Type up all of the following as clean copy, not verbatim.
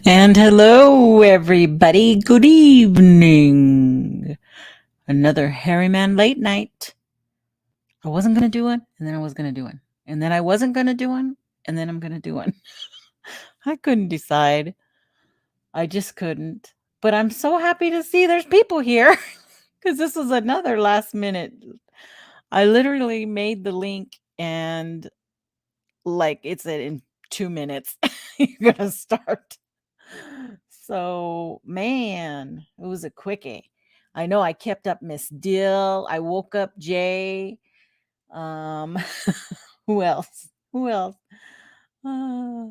And hello, everybody. Good evening. Another Hairyman late night. I wasn't going to do one, and then I was going to do one. And then I wasn't going to do one, and then I'm going to do one. I couldn't decide. I just couldn't. But I'm so happy to see there's people here because this was another last minute. I literally made the link and like it said in 2 minutes, you're going to start. So, man, it was a quickie. I know I kept up Miss Dill. I woke up Jay. Um, who else? Who else? Uh,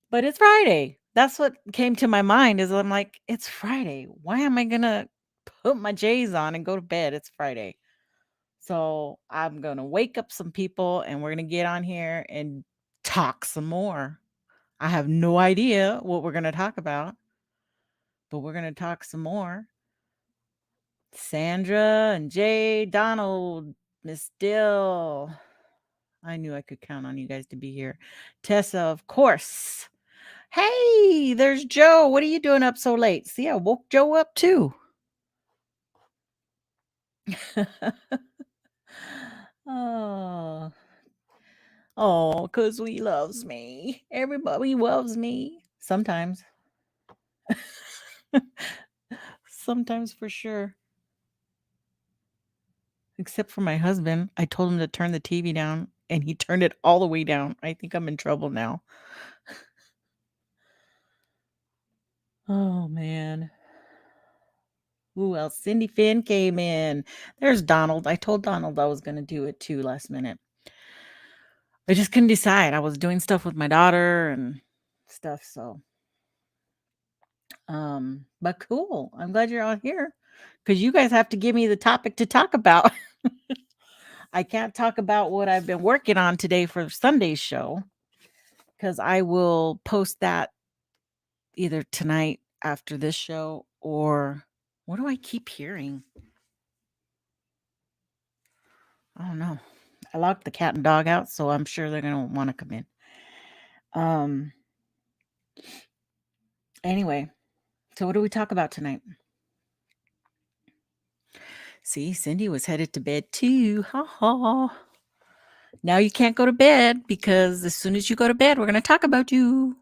but it's Friday. That's what came to my mind is I'm like, it's Friday. Why am I gonna put my J's on and go to bed? It's Friday. So I'm gonna wake up some people and we're gonna get on here and talk some more. I have no idea what we're gonna talk about, but we're gonna talk some more. Sandra and Jay, Donald, Miss Dill. I knew I could count on you guys to be here. Tessa, of course. Hey, there's Joe. What are you doing up so late? See, I woke Joe up too. oh, oh, because he loves me. Everybody loves me. Sometimes. Sometimes for sure. Except for my husband. I told him to turn the TV down and he turned it all the way down. I think I'm in trouble now. Oh, man. Who else? Cindy Finn came in. There's Donald. I told Donald I was going to do it too last minute. I just couldn't decide. I was doing stuff with my daughter and stuff. So, but cool. I'm glad you're all here because you guys have to give me the topic to talk about. I can't talk about what I've been working on today for Sunday's show because I will post that either tonight after this show or what do I keep hearing? I don't know. I locked the cat and dog out, so I'm sure they're gonna want to come in. Um. Anyway, so what do we talk about tonight? See, Cindy was headed to bed too. Ha ha. Now you can't go to bed because as soon as you go to bed, we're gonna talk about you.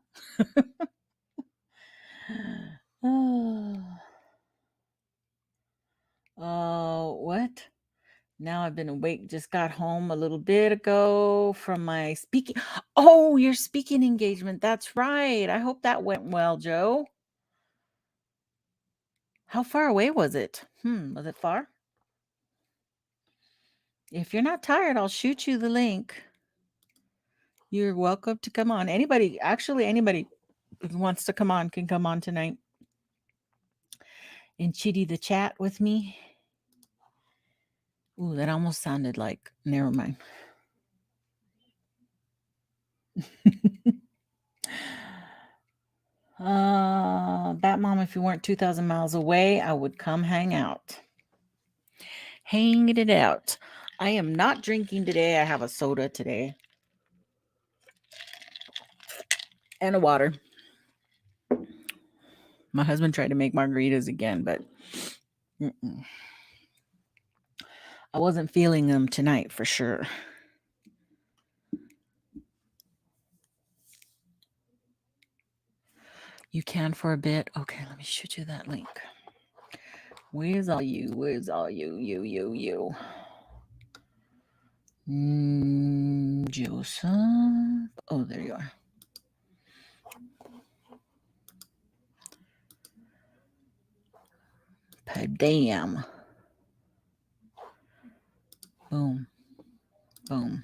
Oh, what? Now I've been awake. Just got home a little bit ago from my speaking. Oh, your speaking engagement. That's right. I hope that went well, Joe. How far away was it? Was it far? If you're not tired, I'll shoot you the link. You're welcome to come on. Anybody who wants to come on can come on tonight and chitty the chat with me. Ooh, that almost sounded like, never mind. Bat Mom, if you weren't 2,000 miles away, I would come hang out. Hanging it out. I am not drinking today. I have a soda today. And a water. My husband tried to make margaritas again, but I wasn't feeling them tonight for sure. You can for a bit? Okay, let me shoot you that link. Where's all you? Where's all you? You. Joseph. Oh, there you are. Damn. Boom. Boom.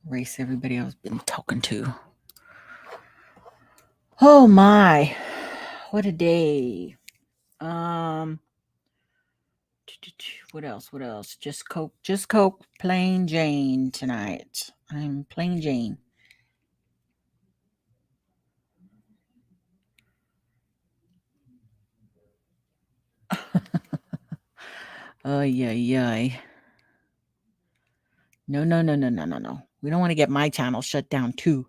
Erase everybody I've been talking to. Oh my. What a day. What else? What else? Just Coke, plain Jane tonight. I'm plain Jane. Yay. No. We don't want to get my channel shut down too.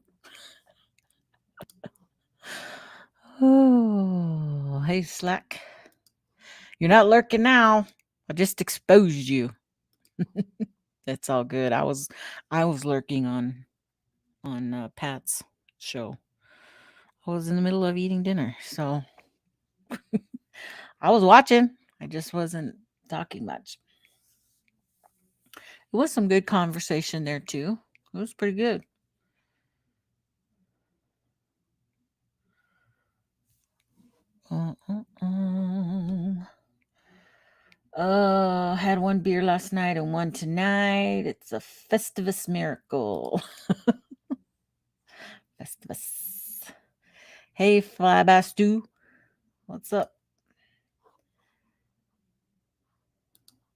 Oh, hey, Slack. You're not lurking now. I just exposed you. That's all good. I was lurking on Pat's show. I was in the middle of eating dinner, so I was watching. I just wasn't talking much. It was some good conversation there too. It was pretty good. Uh, uh, uh. Had one beer last night and one tonight. It's a Festivus miracle. Festivus. Hey, Flybastu. What's up?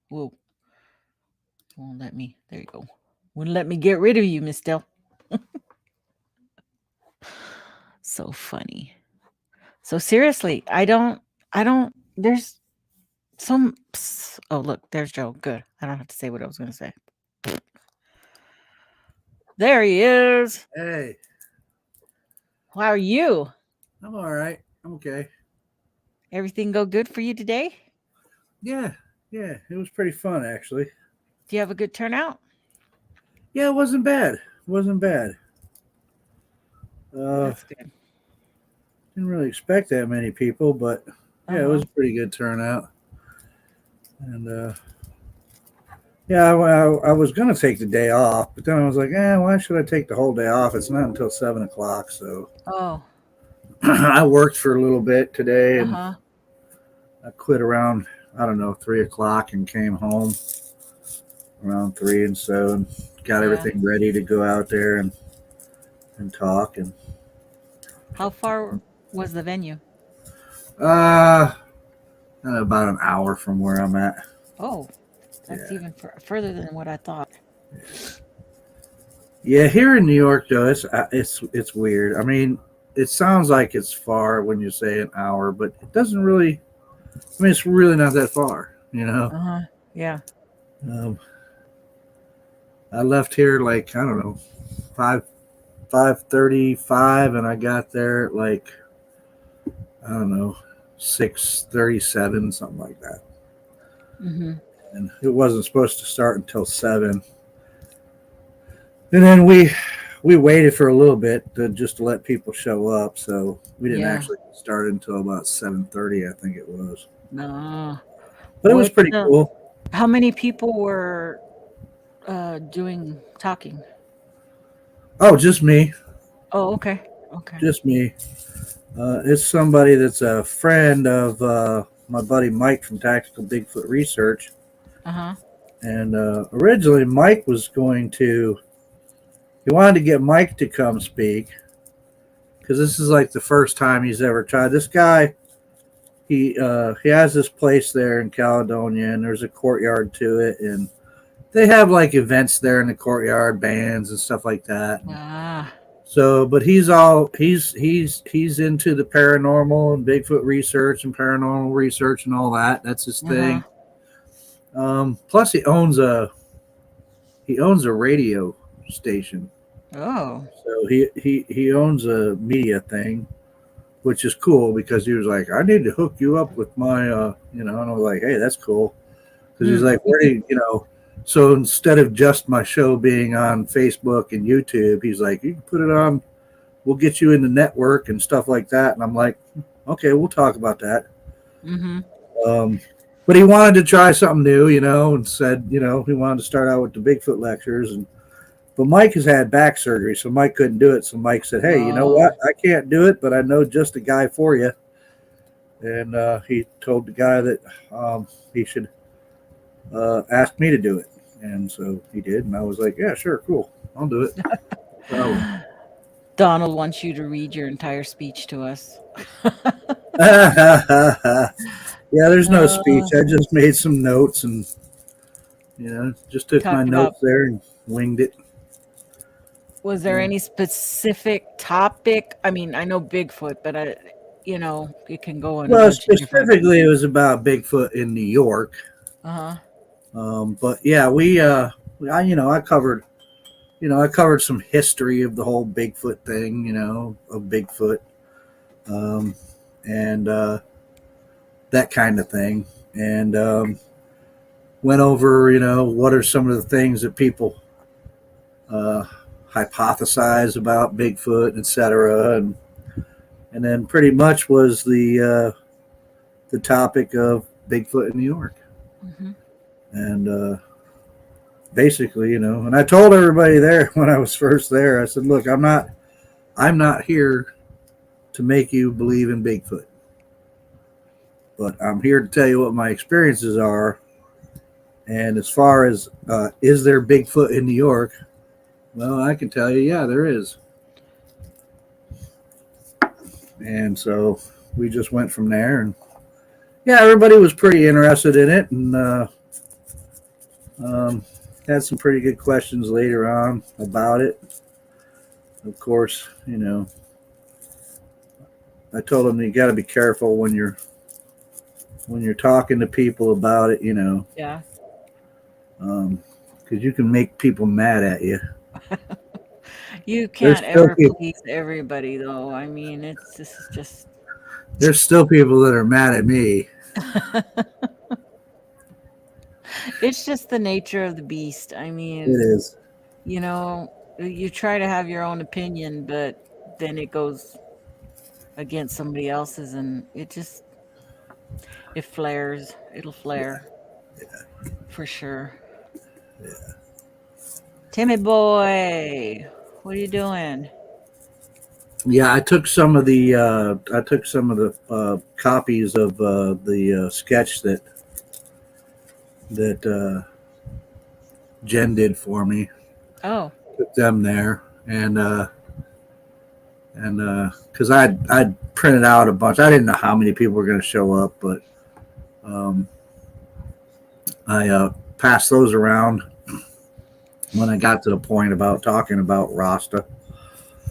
Whoa. Won't let me. There you go. Wouldn't let me get rid of you, Miss Dell. So funny. So seriously, there's some, oh, look, there's Joe. Good. I don't have to say what I was going to say. There he is. Hey, How are you? I'm all right. I'm okay. Everything go good for you today? Yeah, yeah, it was pretty fun actually. Do you have a good turnout? Yeah, it wasn't bad. It wasn't bad. Uh, That's good. didn't really expect that many people, but Uh yeah, it was huh. a pretty good turnout. And yeah, I was gonna take the day off, but then I was like, why should I take the whole day off? It's not until 7 o'clock, so Oh, I worked for a little bit today, uh and huh. I quit around I don't know 3 o'clock and came home around three, and so and got Yeah. everything ready to go out there and talk and How far was the venue? uh about an hour from where I'm at. Oh, that's Yeah, even further than what I thought. yeah. Here in New York, though, it's weird. I mean, it sounds like it's far when you say an hour, but it doesn't really. I mean, it's really not that far. You know, Uh huh. Yeah. um, I left here like I don't know 5:35, and I got there at like I don't know 6:37, something like that. Mm-hmm. And it wasn't supposed to start until 7. And then we waited for a little bit just to let people show up, so we didn't Yeah. actually start until about 7:30, I think it was. No. But it was What? pretty cool. How many people were doing talking? Oh, just me, Oh, okay. Okay. just me. It's somebody that's a friend of my buddy Mike from Tactical Bigfoot Research, Uh huh. and originally Mike was going to. He wanted to get Mike to come speak because this is like the first time he's ever tried. This guy, he has this place there in Caledonia, and there's a courtyard to it, and they have like events there in the courtyard, bands and stuff like that. And Ah. so, but he's into the paranormal and Bigfoot research and paranormal research and all that. That's his Uh huh. thing. Plus, he owns a radio station, Oh. so he owns a media thing, which is cool because he was like, I need to hook you up with my, and I was like, hey, that's cool. Because he's Hmm. like, where do so instead of just my show being on Facebook and YouTube, he's like, you can put it on, we'll get you in the network and stuff like that. And I'm like, okay, we'll talk about that. Mm-hmm. Um, but he wanted to try something new, and said, he wanted to start out with the Bigfoot lectures. But Mike has had back surgery, so Mike couldn't do it. So Mike said, hey, you know Oh. what? I can't do it, but I know just a guy for you. And he told the guy that he should asked me to do it. And so he did. And I was like, yeah, sure, cool. I'll do it. No Donald wants you to read your entire speech to us. yeah, there's no speech. Uh, I just made some notes and, just took my talked about, notes there and winged it. was there Yeah. any specific topic? I mean, I know Bigfoot, but it can go in a Well, bunch of different. specifically, it was about Bigfoot in New York. Uh huh. But yeah, I covered some history of the whole Bigfoot thing, of Bigfoot. Um, and that kind of thing. And went over, what are some of the things that people uh, hypothesize about Bigfoot, etc. And then pretty much was the topic of Bigfoot in New York. Hmm. And basically, and I told everybody there when I was first there, I said, look, I'm not here to make you believe in Bigfoot, but I'm here to tell you what my experiences are. And as far as is there Bigfoot in New York, well, I can tell you, yeah, there is. And so we just went from there, and yeah, everybody was pretty interested in it, and um, had some pretty good questions later on about it. Of course, I told them you got to be careful when you're talking to people about it, Yeah. because you can make people mad at you. You There's can't still ever people, please everybody, though. I mean, it's this is just there's still people that are mad at me. it's just the nature of the beast. I It mean, is. you try to have your own opinion, but then it goes against somebody else's, and it flares. It'll flare for sure. Timmy boy, what are you doing? Yeah, I took some of the copies of the sketch that Jen did for me. Oh, Took them there, and because I'd printed out a bunch. I didn't know how many people were going to show up, but um, I passed those around when I got to the point about talking about Rasta,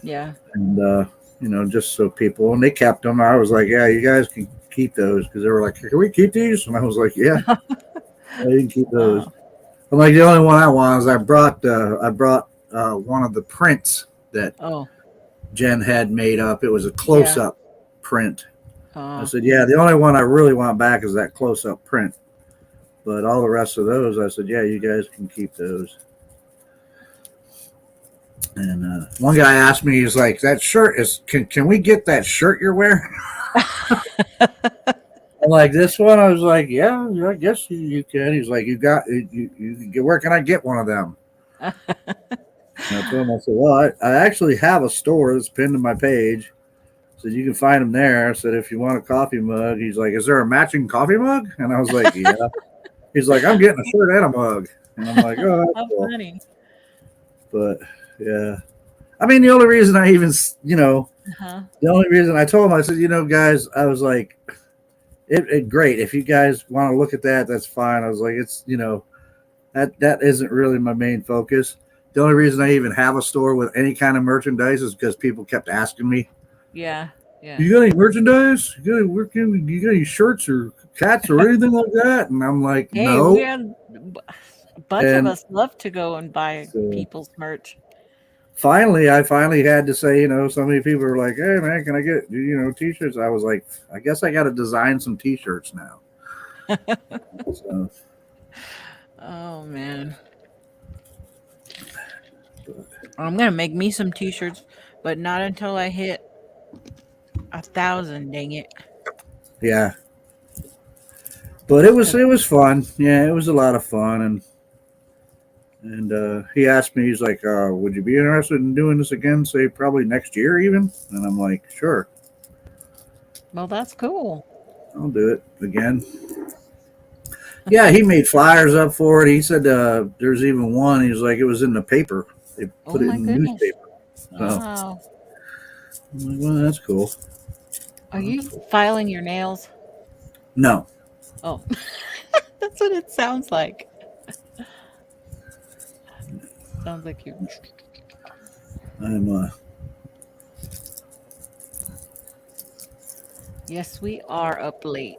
yeah. and just so people, and they kept them. I was like, yeah, you guys can keep those, because they were like, can we keep these? And I was like, yeah, I can keep those. Oh, I'm like, the only one I want is I brought one of the prints that oh, Jen had made up. It was a close yeah. up print. I Oh, said, yeah, the only one I really want back is that close up print. But all the rest of those, I said, yeah, you guys can keep those. And one guy asked me, he's like, that shirt is, can we get that shirt you're wearing? I'm like, this one? I was like, yeah, I guess you can. He's like, where can I get one of them? And I told him, I said, well, I actually have a store that's pinned to my page. I said, you can find them there. I said, if you want a coffee mug. He's like, is there a matching coffee mug? And I was like, yeah. He's like, I'm getting a shirt and a mug. And I'm like, oh, that's how cool. funny. But yeah. I mean, the only reason I even, Huh? the only reason I told him, I said, guys, I was like, great. If you guys want to look at that, that's fine. I was like, that isn't really my main focus. The only reason I even have a store with any kind of merchandise is because people kept asking me, Yeah, yeah. you got any merchandise? You got any shirts or cats or anything like that? And I'm like, Hey, we no. had a bunch of And us love to go and buy so people's merch. I finally had to say, so many people are like, hey man, can I get t-shirts? I was like, I guess I got to design some t-shirts now. So, Oh man, I'm gonna make me some t-shirts, but not until I hit 1,000. Dang it! yeah, but it was 'Cause- it was fun. Yeah, it was a lot of fun, and he asked me, he's like, would you be interested in doing this again? Say probably next year even. And I'm like, sure, Well, that's cool. I'll do it again. Yeah, he made flyers up for it. He said there's even one. He was like, it was in the paper. They Oh put it my in the goodness! newspaper. So Wow. I'm like, well, that's cool. Are That's you cool. filing your nails? No, Oh, that's what it sounds like. Sounds like you. I'm Yes, we are up late.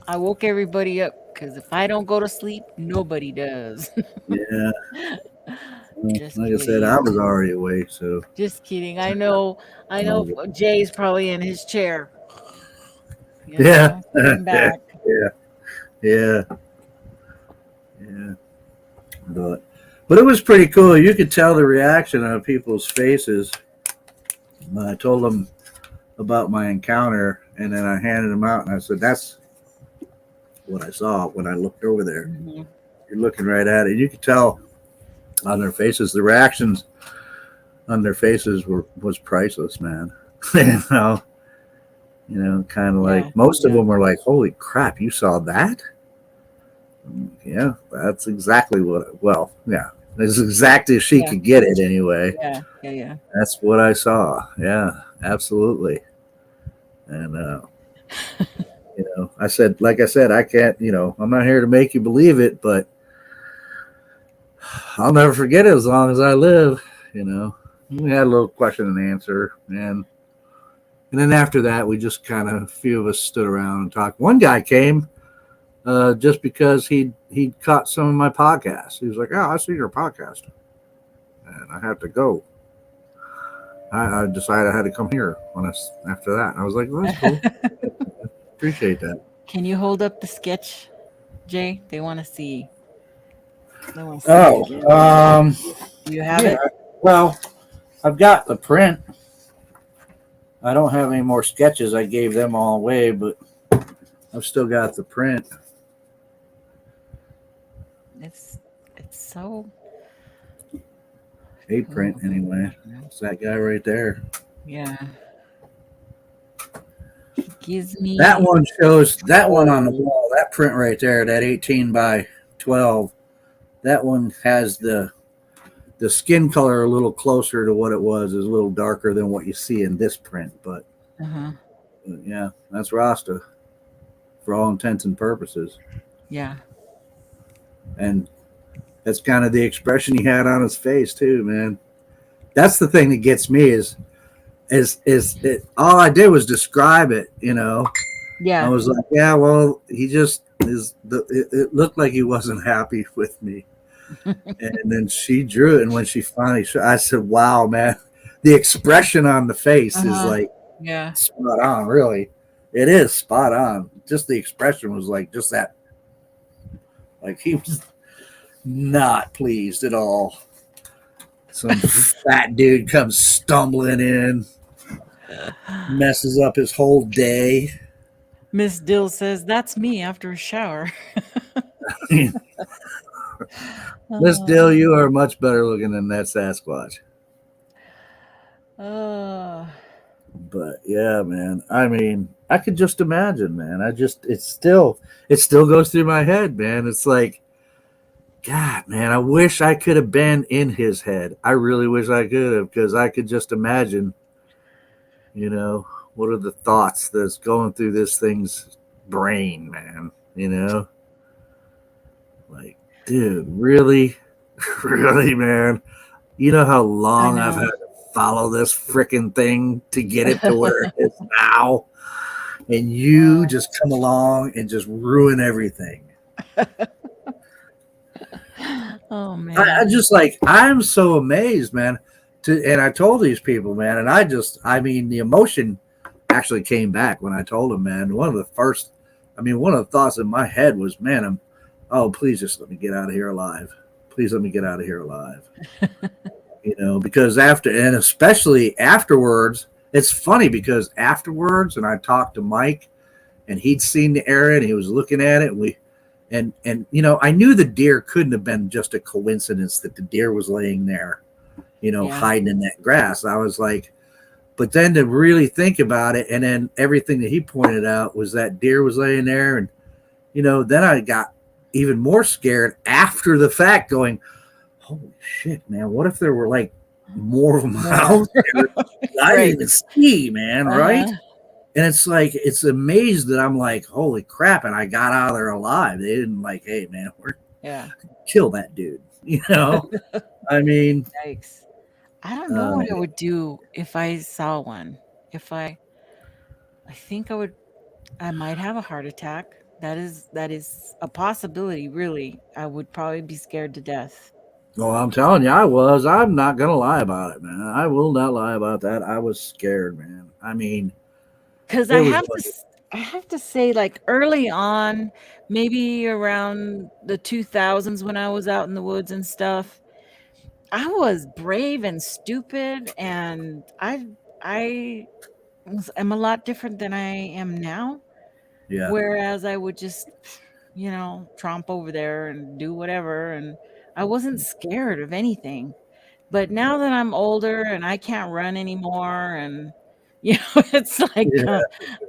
I woke everybody up because if I don't go to sleep, nobody does. yeah. Just Like I said, I kidding. was already awake, so Just kidding. I know I was, Jay's probably in his chair. Yeah. Sitting Yeah. back. Yeah. Yeah. But but it was pretty cool. You could tell the reaction on people's faces when I told them about my encounter, and then I handed them out, and I said, "That's what I saw when I looked over there." Hmm. You're looking right at it. You could tell on their faces. The reactions on their faces was priceless, man. you know, kind of Yeah, like most of yeah, them were like, "Holy crap, you saw that?" Yeah, that's exactly what. Well, yeah, as exactly as she yeah, could get it anyway. yeah, yeah, yeah. That's what I saw. Yeah, absolutely. And I said, like I said, I can't. I'm not here to make you believe it, but I'll never forget it as long as I live. We had a little question and answer, and then after that, we just kind of a few of us stood around and talked. One guy came just because he caught some of my podcasts. He was like, "Oh, I see your podcast, and I have to go." I decided I had to come here after that. And I was like, "Well, that's cool. Appreciate that." Can you hold up the sketch, Jay? They want to see. They want to see it Oh, again. Do you have yeah. it? Well, I've got the print. I don't have any more sketches. I gave them all away, but I've still got the print. It's it's so A print cool. anyway. It's that guy right there. Yeah, he gives That me. one shows that one on the Oh, wall. That print right there, that 18 by 12. That one has the skin color a little closer to what it was. Is a little darker than what you see in this print, but uh-huh. yeah, that's Rasta for all intents and purposes. Yeah. And that's kind of the expression he had on his face too, man. That's the thing that gets me is it, all I did was describe it. I Yeah. was like, yeah, well, he just is. It looked like he wasn't happy with me, and then she drew it, and when she finally, I said, "Wow, man, the expression on the face is Uh-huh. like Yeah. spot on. Really, it is spot on. Just the expression was like just that. Like he was not pleased at all. Some fat dude comes stumbling in, messes up his whole day. Miss Dill says that's me after a shower. Miss Dill, Oh. you are much better looking than that Sasquatch. Uh, But yeah, man. I mean, I could just imagine, man. It still goes through my head, man. It's like, God, man, I wish I could have been in his head. I really wish I could have, because I could just imagine, you know, what are the thoughts that's going through this thing's brain, man. Like, dude, really, really, man. You know how I long I've had know. to follow this freaking thing to get it to where it is now, and you Oh. just come along and just ruin everything. Oh I man. just like I'm so amazed, man. And I told these people, man, and I mean, the emotion actually came back when I told them, man. One of the thoughts in my head was, man, oh, please just let me get out of here alive. Please let me get out of here alive. Because and especially afterwards, it's funny because afterwards, and I talked to Mike, and he'd seen the area and he was looking at it, and I knew the deer couldn't have been just a coincidence that the deer was laying there, Yeah. hiding in that grass. I was like, but then to really think about it, and then everything that he pointed out was that deer was laying there, and then I got even more scared after the fact, going, holy shit, man, what if there were like more of them More. out there I didn't Right. even see, man, right? Uh-huh. And it's like, it's amazed that I'm like, holy crap, and I got out of there alive. They didn't like, hey, man, we're Yeah. kill that dude. I mean, Yikes. I don't know uh, what I would do if I saw one. If I think I might have a heart attack. That is a possibility, really. I would probably be scared to death. well, I'm telling you, I was. I'm not gonna lie about it, man. I will not lie about that. I was scared, man. I mean, Cuz it I was have like, this. I have to say, like, early on, maybe around the 2000s when I was out in the woods and stuff, I was brave and stupid, and I am a lot different than I am now. Yeah, Whereas I would just, tromp over there and do whatever, and I wasn't scared of anything. But now that I'm older and I can't run anymore and, it's like, yeah,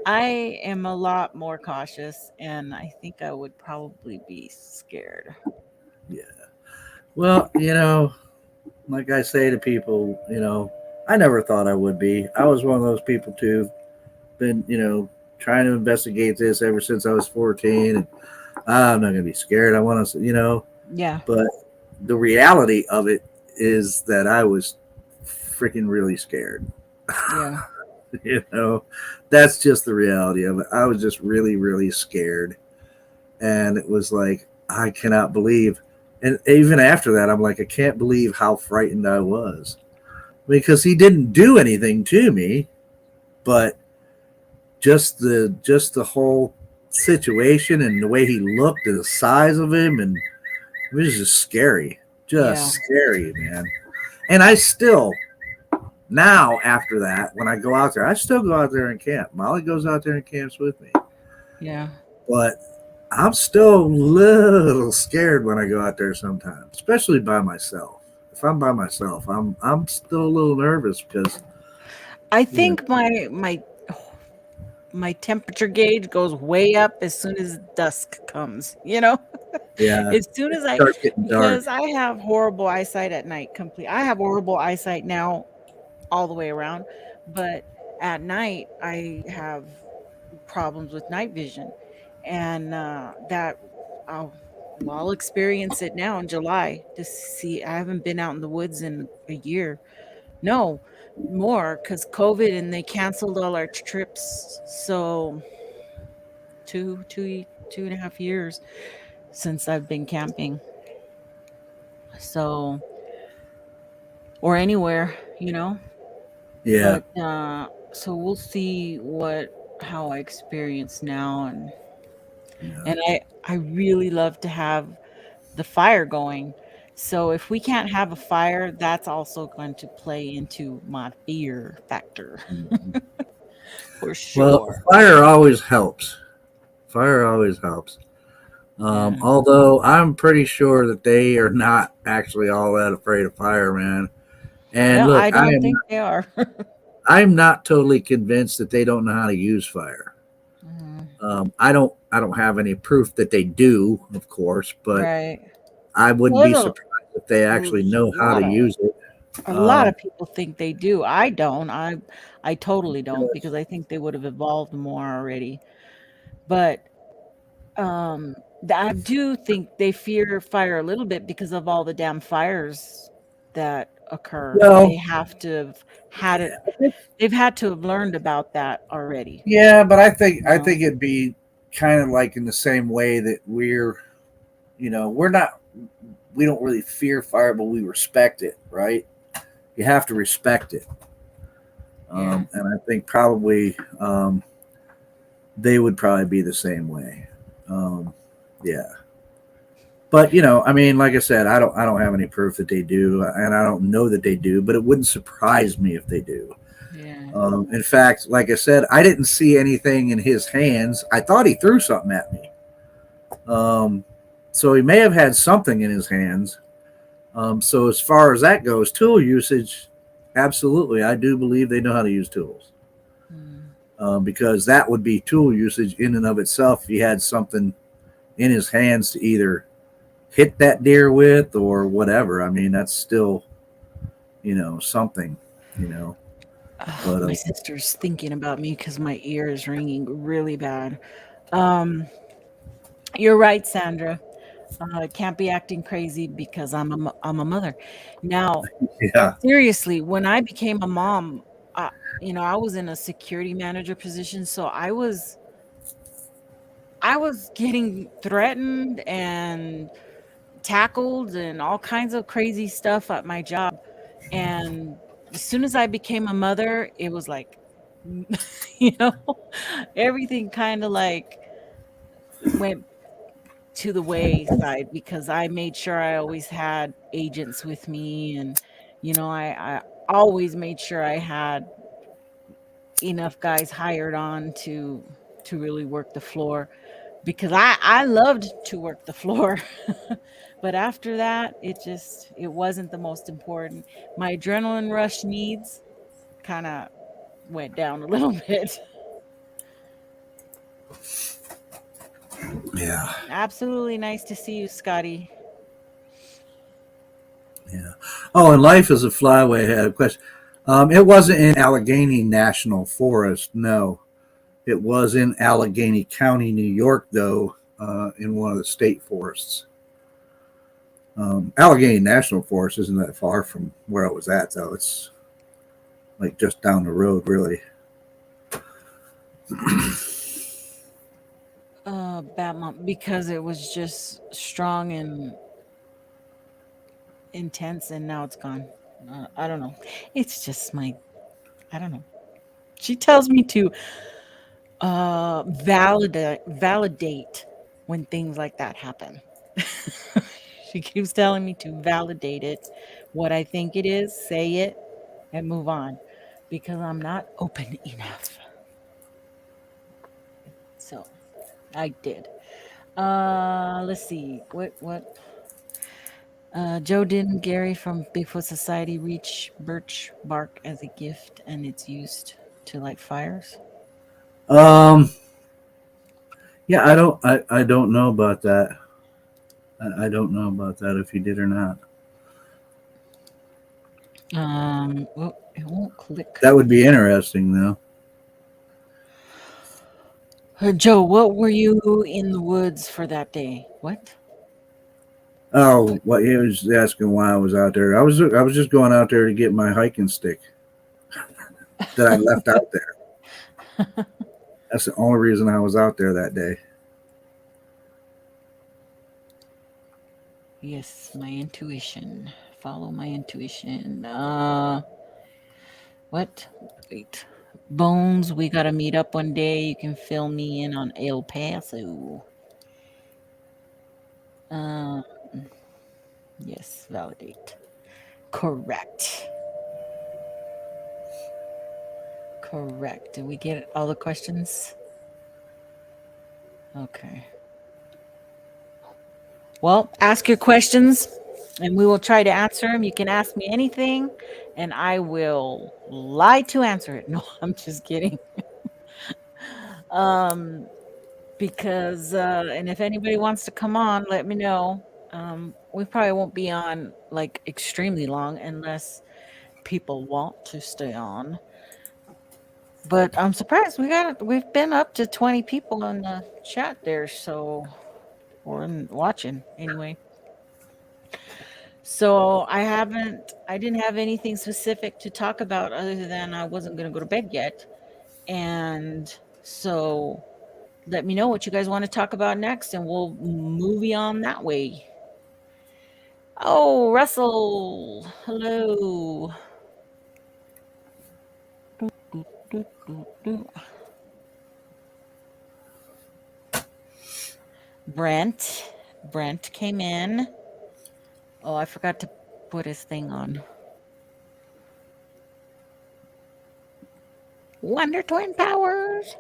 I am a lot more cautious, and I think I would probably be scared. yeah. Well, like I say to people, I never thought I would be. I was one of those people too. Been, trying to investigate this ever since I was 14, and I'm not gonna be scared. I want to, Yeah, but the reality of it is that I was freaking really scared. yeah, you know, that's just the reality of it. I was just really, really scared, and it was like I cannot believe. And even after that, I'm like, I can't believe how frightened I was because he didn't do anything to me, but just the whole situation and the way he looked and the size of him, and it was just yeah, scary, man. And I still now after that, when I go out there, I still go out there and camp. Molly goes out there and camps with me, yeah. but I'm still a little scared when I go out there sometimes, especially by myself. If I'm by myself, I'm still a little nervous because I you know, think my temperature gauge goes way up as soon as dusk comes, yeah, As soon it as I starts getting dark. because I have horrible eyesight at night I have horrible eyesight now all the way around, but at night, I have problems with night vision, and, that I'll I'll experience it now in July to see I haven't been out in the woods in a year. No, more because COVID and they canceled all our trips, so 2.5 years since I've been camping, so or anywhere, Yeah, but, so we'll see how I experience now, and yeah. I really love to have the fire going. So if we can't have a fire, that's also going to play into my fear factor Mhm. for Well, sure. fire always helps. Fire always helps. Yeah. Although I'm pretty sure that they are not actually all that afraid of fire, man. And No, look, I don't think they are. I'm not totally convinced that they don't know how to use fire. Mhm. I don't have any proof that they do, of course, but Right. I wouldn't Well, be there's surprised if they a actually know how to lot of use it. a lot Um, of people think they do. I don't. I totally don't because I think they would have evolved more already. But Um, I do think they fear fire a little bit because of all the damn fires that occur. They well, have to have had it they've had to have learned about that already, yeah, but I think you it'd be kind of like in the same way that we're not we don't really fear fire, but we respect it, right? You have to respect it. Yeah. And I think probably they would probably be the same way. Um, yeah, but I mean, like I said, I don't have any proof that they do, and I don't know that they do, but it wouldn't surprise me if they do. Yeah. In fact, like I said, I didn't see anything in his hands. I thought he threw something at me. Um, so he may have had something in his hands. So as far as that goes, tool usage, absolutely, I do believe they know how to use tools. Mm. Because that would be tool usage in and of itself. If he had something in his hands to either hit that deer with or whatever, I mean, that's still, something, you know. Ugh, But my sister's thinking about me because my ear is ringing really bad. Um, you're right, Sandra. Can't be acting crazy because I'm a mother. Now, yeah, seriously, when I became a mom, I was in a security manager position, so I was getting threatened and tackled and all kinds of crazy stuff at my job. And as soon as I became a mother, it was like, you know, everything kind of like went to the wayside because I made sure I always had agents with me, and I always made sure I had enough guys hired on to really work the floor because I loved to work the floor. But after that, it wasn't the most important. My adrenaline rush needs kind of went down a little bit. Yeah. Absolutely nice to see you, Scotty. Yeah. Oh, and Life is a Flyway had a question. It wasn't in Allegheny National Forest, no. It was in Allegheny County, New York, though, in one of the state forests. Allegheny National Forest isn't that far from where I was at, though. It's like just down the road, really. Batman, because it was just strong and intense, and now it's gone. I don't know. It's just I don't know. She tells me to validate when things like that happen. She keeps telling me to validate it, what I think it is, say it, and move on because I'm not open enough. So I did. Let's see. What Joe didn't Gary from Bigfoot Society reach birch bark as a gift and it's used to light fires? Um, yeah, I don't know about that. I don't know about that if he did or not. Well, it won't click. That would be interesting, though. Joe, what were you in the woods for that day? What? Oh, what he was asking why I was out there. I was just going out there to get my hiking stick that I left out there. That's the only reason I was out there that day. Yes, my intuition. Follow my intuition. What? Wait. Bones, we gotta meet up one day. You can fill me in on El Paso. Um, yes, validate. Correct. Correct. Did we get all the questions? Okay. Well, ask your questions and we will try to answer them. You can ask me anything and I will lie to answer it. No, I'm just kidding. um because and if anybody wants to come on, let me know. We probably won't be on like extremely long unless people want to stay on. But I'm surprised we've been up to 20 people in the chat there, so or watching anyway. So I didn't have anything specific to talk about other than I wasn't going to go to bed yet. And so let me know what you guys want to talk about next and we'll movie on that way. Oh, Russell. Hello. Do, do, do, do. Brent. Brent came in. Oh, I forgot to put his thing on. Wonder Twin Powers.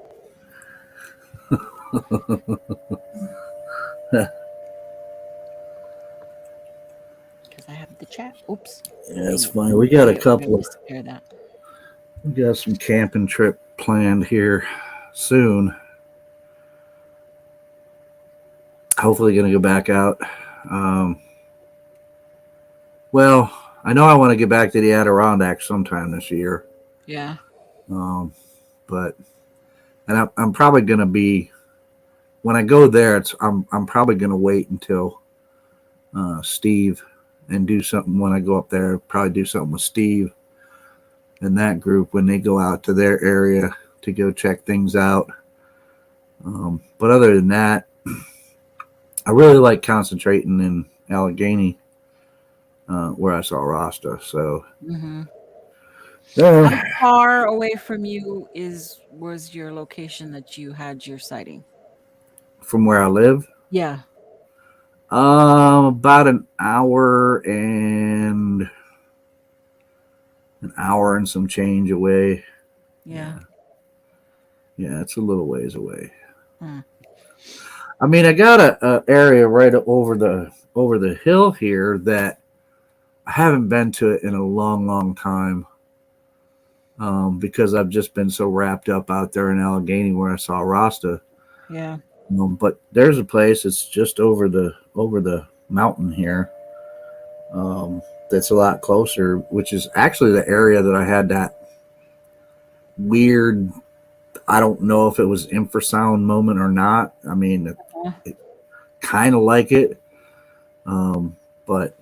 Because I have the chat. Oops. That's Hang fine. We got a we're gonna couple of disappear that. we got some camping trip planned here soon. Hopefully, going to go back out. Um, well, I know I want to get back to the Adirondacks sometime this year. Yeah. Um, but and I'm probably going to be when I go there. I'm probably going to wait until Steve and do something when I go up there. Probably do something with Steve and that group when they go out to their area to go check things out. But other than that, I really like concentrating in Allegheny where I saw Rasta. So Mm-hmm. How far away from you was your location that you had your sighting? From where I live, Yeah. about an hour and some change away. Yeah. Yeah, yeah, it's a little ways away. Mm. I mean, I got a area right over the hill here that I haven't been to it in a long, long time. Because I've just been so wrapped up out there in Allegheny where I saw Rasta. Yeah. But there's a place that's just over the mountain here. That's a lot closer, which is actually the area that I had that weird. I don't know if it was infrasound moment or not. I mean, Uh, it kind of like it, um, but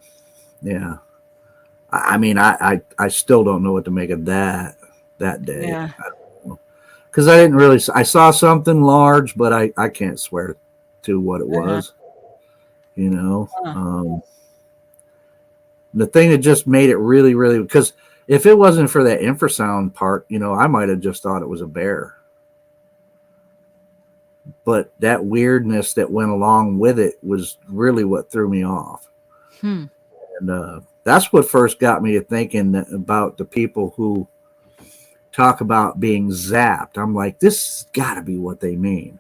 yeah. I mean, I still don't know what to make of that day. Yeah. Because I didn't really. I saw something large, but I can't swear to what it Uh-huh. was. You know, Uh, the thing that just made it really, really because if it wasn't for that infrasound part, I might have just thought it was a bear. But that weirdness that went along with it was really what threw me off, hmm. and that's what first got me to thinking about the people who talk about being zapped. I'm like, this got to be what they mean.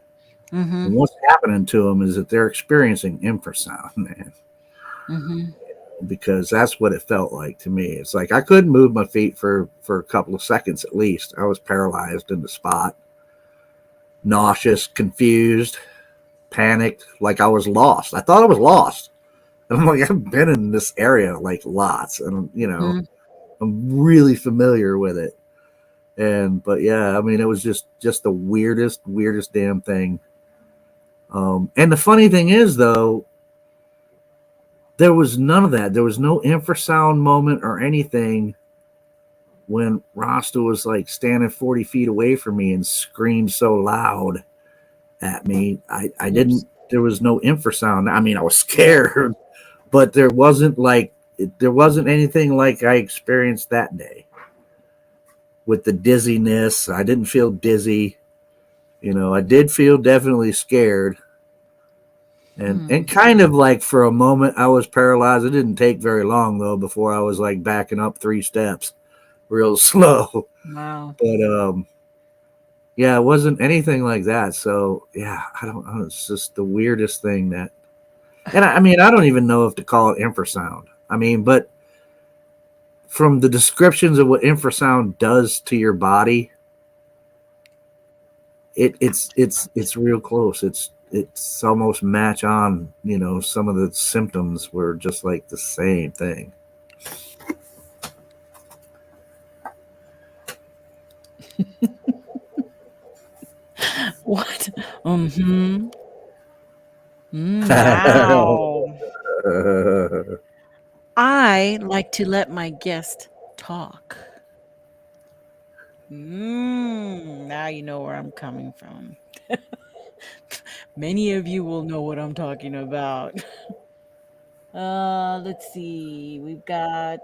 Mm-hmm. And what's happening to them is that they're experiencing infrasound, man, Mm-hmm. because that's what it felt like to me. It's like I couldn't move my feet for a couple of seconds at least. I was paralyzed in the spot, nauseous, confused, panicked, like I was lost. I thought I was lost. And I'm like, I've been in this area like lots, and Mm-hmm. I'm really familiar with it. And but yeah, I mean, it was just the weirdest damn thing. And the funny thing is, though, there was none of that. There was no infrasound moment or anything when Rasta was like standing 40 feet away from me and screamed so loud at me. I Oops. didn't, there was no infrasound. I mean, I was scared, but there wasn't anything like I experienced that day with the dizziness. I didn't feel dizzy. I did feel definitely scared. And Hmm. kind of like for a moment I was paralyzed. It didn't take very long though before I was like backing up 3 steps real slow. Wow. But yeah, it wasn't anything like that. So yeah, I don't know. It's just the weirdest thing that, and I mean, I don't even know if to call it infrasound. I mean, but from the descriptions of what infrasound does to your body, it's real close. It's almost match on. Some of the symptoms were just like the same thing. What? Mm-hmm. Mm, wow. I like to let my guest talk. Now you know where I'm coming from. Many of you will know what I'm talking about. Let's see. We've got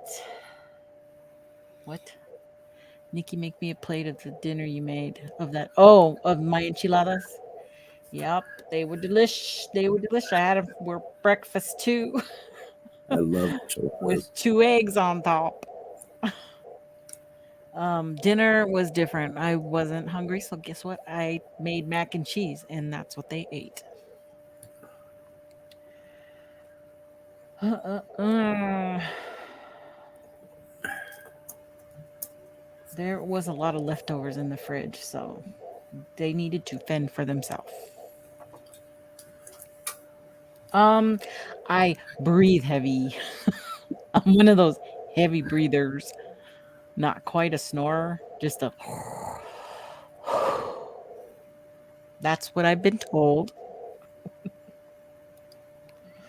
what? Nikki, make me a plate of the dinner you made of that. Oh, of my enchiladas. Yep, they were delish. They were delicious. I had them for breakfast too, I love with enchiladas. 2 eggs on top. Dinner was different. I wasn't hungry, so guess what? I made mac and cheese, and that's what they ate. Uh, uh, uh. There was a lot of leftovers in the fridge, so they needed to fend for themselves. Um, I breathe heavy. I'm one of those heavy breathers. Not quite a snorer, just a. That's what I've been told.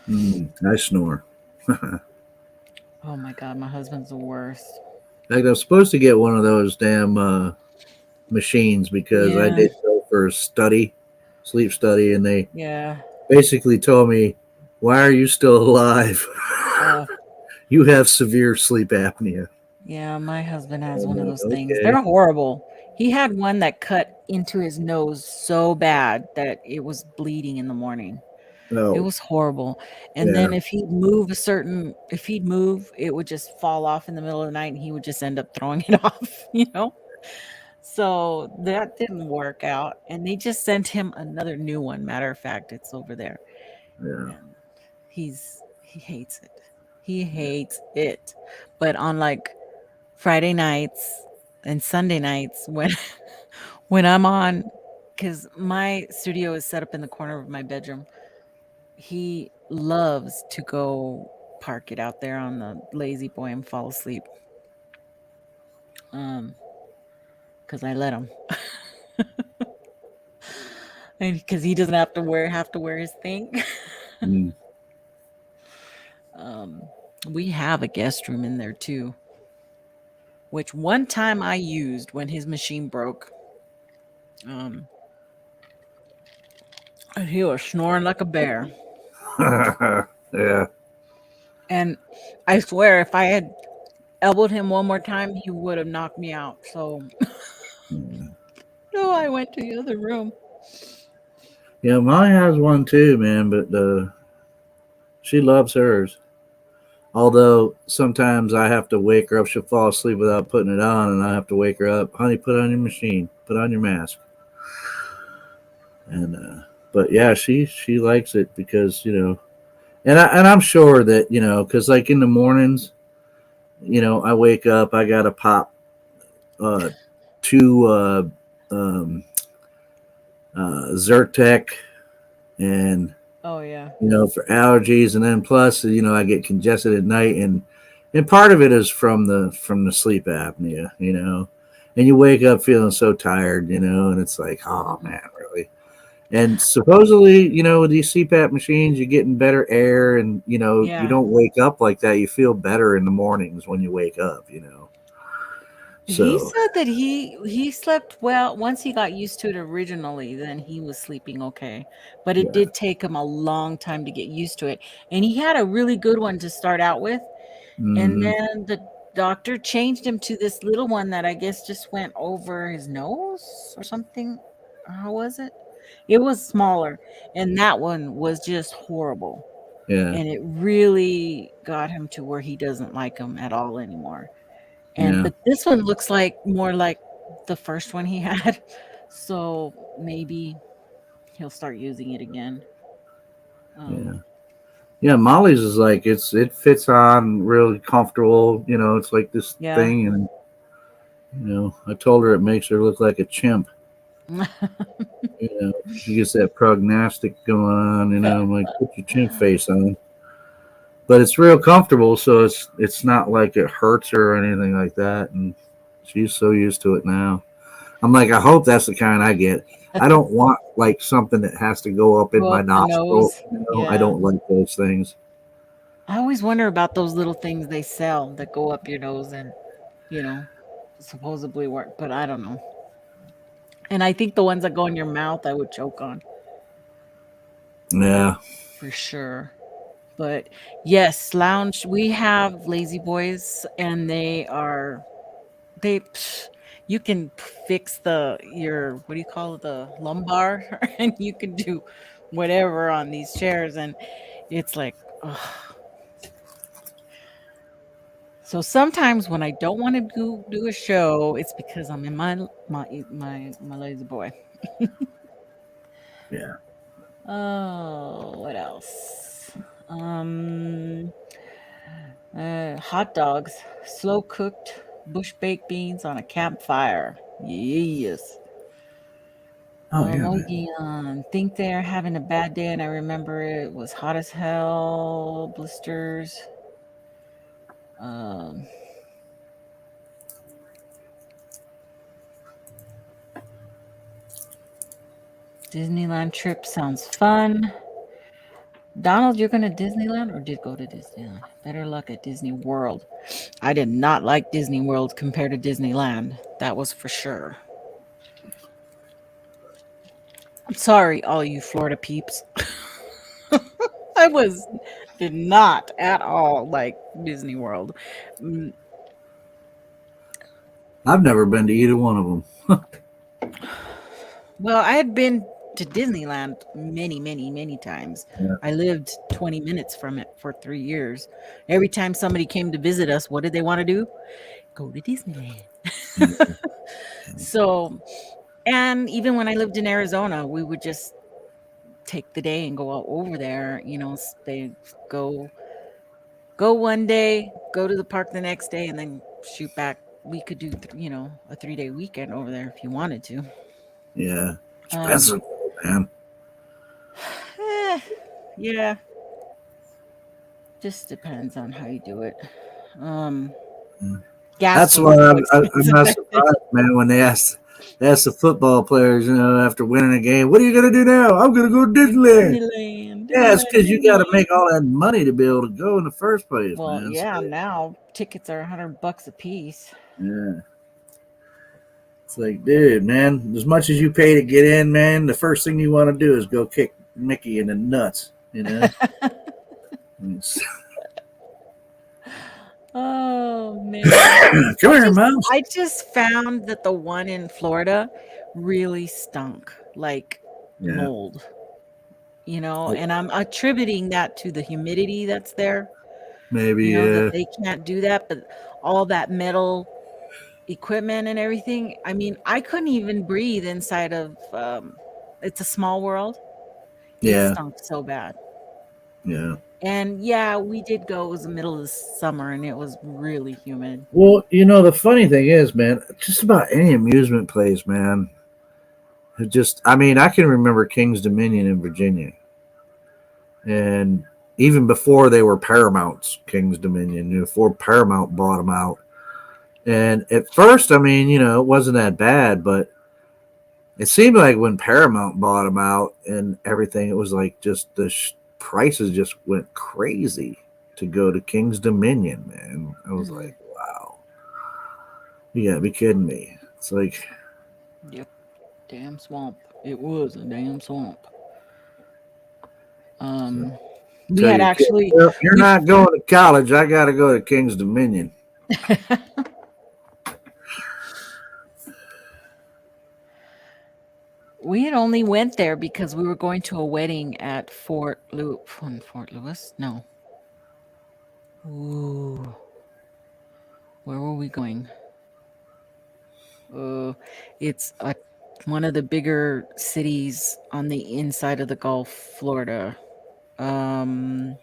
I snore. Oh my god, my husband's the worst. In fact, I was supposed to get one of those damn machines because I Yeah, did go for a study, sleep study, and they yeah. basically told me, "Why are you still alive? Uh, You have severe sleep apnea." Yeah, my husband has I'm one of like, those things. okay, They're horrible. He had one that cut into his nose so bad that it was bleeding in the morning. It no, was horrible. And yeah, then if he'd move, it would just fall off in the middle of the night and he would just end up throwing it off. So that didn't work out. And they just sent him another new one. Matter of fact, it's over there. yeah, And he hates it. He hates it. But on like Friday nights and Sunday nights when I'm on, because my studio is set up in the corner of my bedroom, he loves to go park it out there on the lazy boy and fall asleep. Because I let him, and because he doesn't have to wear his thing. mm. um, we have a guest room in there too, which one time I used when his machine broke. Um, and he was snoring like a bear. Yeah, And I swear, if I had elbowed him one more time, he would have knocked me out. So, no, I went to the other room. yeah. Molly has one too, man, but she loves hers. Although sometimes I have to wake her up. She'll fall asleep without putting it on, and I have to wake her up. Honey, put on your machine. Put on your mask. And but yeah, she likes it because and I'm sure that because like in the mornings, I wake up, I gotta pop uh, two um, Zyrtec, and Oh, yeah. for allergies, and then plus I get congested at night, and part of it is from the sleep apnea, and you wake up feeling so tired, and it's like, oh man, really. And supposedly, with these CPAP machines, you're getting better air, and you Yeah. don't wake up like that. You feel better in the mornings when you wake up. He So said that he slept well once he got used to it originally, then he was sleeping okay. But it yeah, did take him a long time to get used to it. And he had a really good one to start out with. And hmm, then the doctor changed him to this little one that I guess just went over his nose or something. How was it? It was smaller. And that one was just horrible. yeah, And it really got him to where he doesn't like him at all anymore. And yeah, but this one looks like more like the first one he had. So maybe he'll start using it again. yeah. Um, Yeah, Molly's is like it fits on really comfortable. It's like this yeah. thing, and I told her it makes her look like a chimp. She gets that prognostic going on. I'm like, put your chimp face on. But it's real comfortable, so it's not like it hurts her or anything like that. And she's so used to it now. I'm like, I hope that's the kind I get. I don't want like something that has to go up in Go my up the nostril. nose. I Yeah. don't like those things. I always wonder about those little things they sell that go up your nose and, you know, supposedly work, but I don't know. And I think the ones that go in your mouth, I would choke on Yeah, for sure. But yes, lounge, we have lazy boys and they you can fix your what do you call it, the lumbar and you can do whatever on these chairs and it's like ugh. So sometimes when I don't want to do a show, it's because I'm in my lazy boy. yeah. Oh, what else? Um, hot dogs, slow cooked bush baked beans on a campfire. Yes. Oh yeah, Oh man. yeah. Think they're having a bad day, and I remember it was hot as hell, blisters. Um, Disneyland trip sounds fun. Donald, you're going to Disneyland or did go to Disneyland? Better luck at Disney World. I did not like Disney World compared to Disneyland. That was for sure. I'm sorry, all you Florida peeps. I did not at all like Disney World. Mm, I've never been to either one of them. Well, I had been to Disneyland many, many, many times. Yeah. I lived 20 minutes from it for 3 years. Every time somebody came to visit us, what did they want to do? Go to Disneyland. So, and even when I lived in Arizona, we would just take the day and go out over there, stay, go, go one day, go to the park the next day, and then shoot back. We could do, a 3-day weekend over there if you wanted to. Yeah. Um, Expensive, man. eh, yeah, just depends on how you do it. Um, gas That's fees why are so I'm expensive not back then. surprised, man, when they ask the football players, after winning a game, what are you going to do now? I'm going to go to Disneyland. Disneyland, Yeah, it's Disneyland, because you got to Disneyland. make all that money to be able to go in the first place, Well, man. So, yeah, now tickets are $100 a piece. yeah. It's like, dude, man, as much as you pay to get in, man, the first thing you want to do is go kick Mickey in the nuts. It's, Oh man. come here, mouse. I just found that the one in Florida really stunk like Yeah. mold, Oh, and I'm attributing that to the humidity that's there, maybe, that yeah. they can't do that, but all that metal equipment and everything. I mean, I couldn't even breathe inside of it's a small world. It Yeah. stunk so bad. Yeah. And yeah, we did go. It was the middle of the summer and it was really humid. Well, the funny thing is, man, just about any amusement place, man, I mean, I can remember King's Dominion in Virginia. And even before they were Paramount's King's Dominion, before Paramount bought them out. And at first, I mean, it wasn't that bad, but it seemed like when Paramount bought them out and everything, it was like just the prices just went crazy to go to King's Dominion, man. I was Mhm. like, wow, you gotta be kidding me. It's like, Yep. Damn swamp. It was a damn swamp. so, Um, we tell had your kid, actually well, you're we not going to college. I got to go to King's Dominion. we had only went there because we were going to a wedding at Fort Lewis. No, ooh, where were we going? Uh, it's one of the bigger cities on the inside of the Gulf, Florida. Um,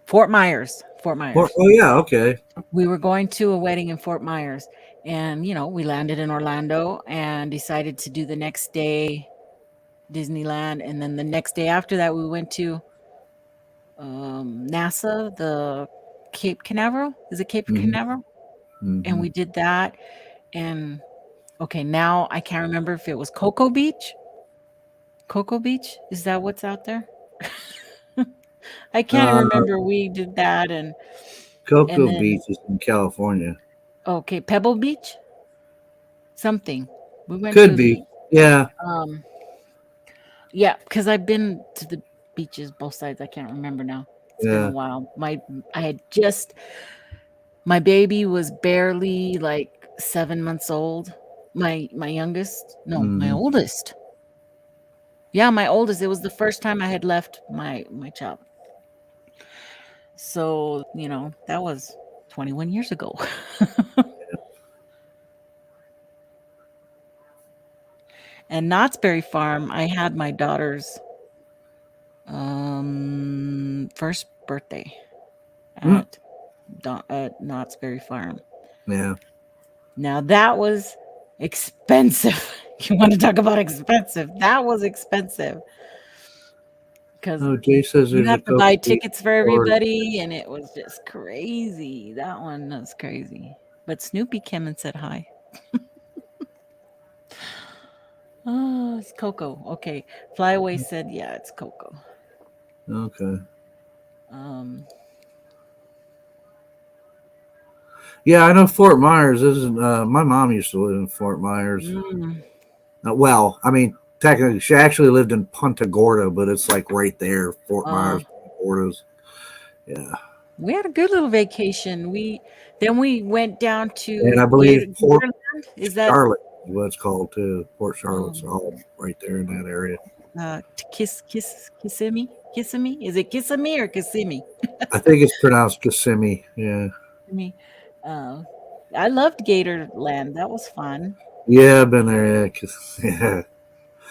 Fort Myers. Fort Myers. Oh yeah, okay. We were going to a wedding in Fort Myers, and we landed in Orlando and decided to do the next day Disneyland, and then the next day after that we went to NASA, the Cape Canaveral. Is it Cape Hmm. Canaveral? And Hmm. we did that. And okay, now I can't remember if it was Cocoa Beach. Cocoa Beach, is that what's out there? I can't Uh, remember. We did that, and Cocoa then Beach is in California. okay, Pebble Beach, something. We went Could to be. Yeah. um yeah, because I've been to the beaches both sides. I can't remember now. It's been a Yeah. while. I had just my baby was barely like 7 months old. My youngest, no, my Hmm. oldest. Yeah, my oldest. It was the first time I had left my child. So, that was 21 years ago. And Knott's Berry Farm, I had my daughter's first birthday Mm. at at Knott's Berry Farm. Yeah. Now that was expensive. You want to talk about expensive? That was expensive because Oh, Jay says you there's a have to buy Cocoa Beach tickets for in Florida. everybody, and it was just crazy. That one was crazy. But Snoopy came and said hi. Oh, it's Coco. Okay. Flyaway said, yeah, it's Coco. Okay. Um, Yeah, I know Fort Myers isn't. My mom used to live in Fort Myers. mm, Well, I mean, technically, she actually lived in Punta Gorda, but it's like right there, Fort uh, Myers, Punta Gorda's. Yeah. We had a good little vacation. We went down And to I believe Port Gatorland. Is that Charlotte is what it's called too. Port Charlotte's um all right there in that area. Kissimmee? Is it Kissimmee or Kissimmee? I think it's pronounced Kissimmee. Yeah. Me. Uh, I loved Gatorland. That was fun. Yeah, I've been there. Yeah, yeah.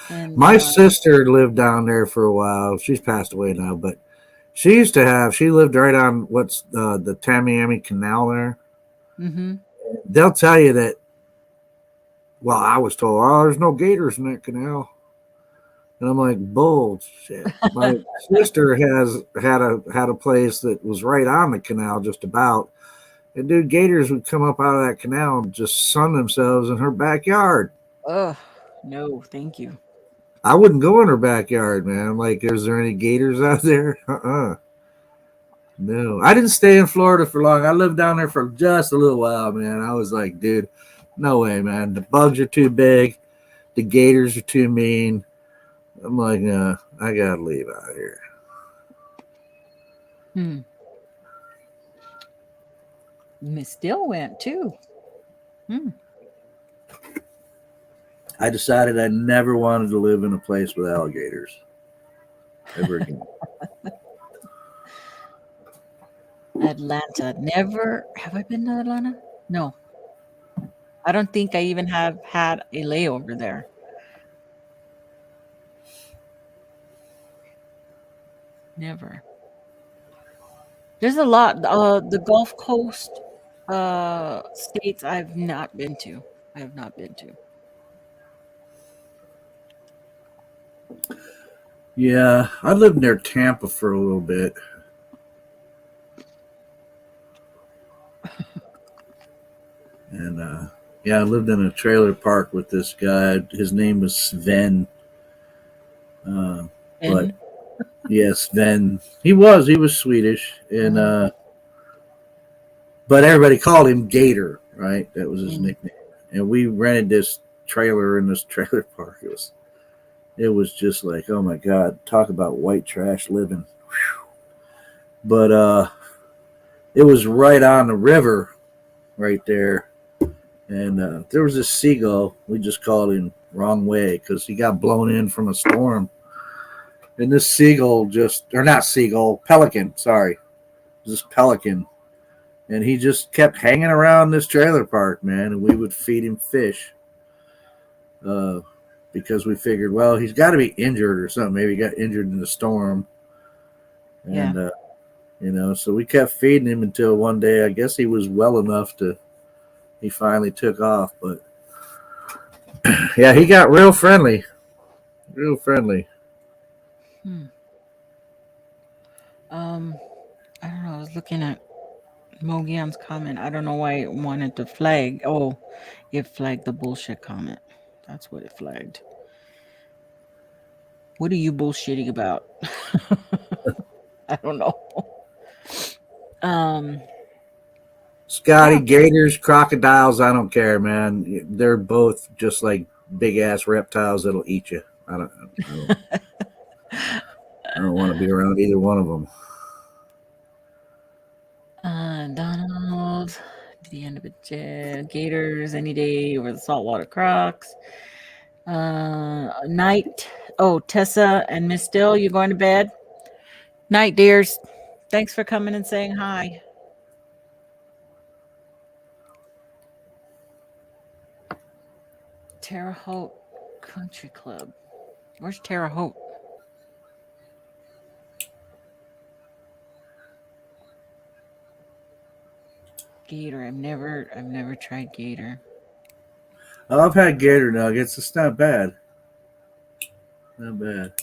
And My sister lived down there for a while. She's passed away now, but she used to have. She lived right on what's the Tamiami Canal there. mhm. They'll tell you that. Well, I was told, oh, there's no gators in that canal, and I'm like, bullshit. My sister has had a place that was right on the canal, just about. And dude, gators would come up out of that canal and just sun themselves in her backyard. Oh, no, thank you. I wouldn't go in her backyard, man. I'm like, is there any gators out there? No, I didn't stay in Florida for long. I lived down there for just a little while, man. I was like, dude, no way, man. The bugs are too big. The gators are too mean. I'm like, I gotta leave out here. Hmm. Miss Still went too. Hmm. I decided I never wanted to live in a place with alligators ever again. Atlanta. Never have I been to Atlanta? No. I don't think I even have had a layover there. Never. There's a lot. The Gulf Coast states I've not been to. I have not been to. Yeah, I lived near Tampa for a little bit. And yeah, I lived in a trailer park with this guy. His name was Sven. Uh, but And yes, Sven. He was Swedish, and uh, but everybody called him Gator, right? That was his mm, nickname. And we rented this trailer in this trailer park. It was just like, oh my god, talk about white trash living. But it was right on the river, right there. And there was this seagull. We just called him Wrong Way because he got blown in from a storm. And this seagull or not seagull, pelican, sorry. This pelican. And he just kept hanging around this trailer park, man. And we would feed him fish uh, because we figured, well, he's got to be injured or something. Maybe he got injured in the storm. yeah. And, so we kept feeding him until one day, I guess he was well enough he finally took off. But yeah, he got real friendly. Real friendly. Hmm. Um, I don't know. I was looking at Mogian's comment. I don't know why it wanted to flag. Oh, it flagged the bullshit comment. That's what it flagged. What are you bullshitting about? I don't know. Um, Scotty, yeah. gators, crocodiles, I don't care, man. They're both just like big ass reptiles that'll eat you. I don't want to be around either one of them. Donald, to the end of it. Gators any day over the saltwater crocs. Night. Oh, Tessa and Miss Dill, you going to bed? Night, dears. Thanks for coming and saying hi. Terre Haute Country Club. Where's Terre Haute? Gator. I've never tried gator. Oh, I've had gator nuggets. It's not bad. Not bad.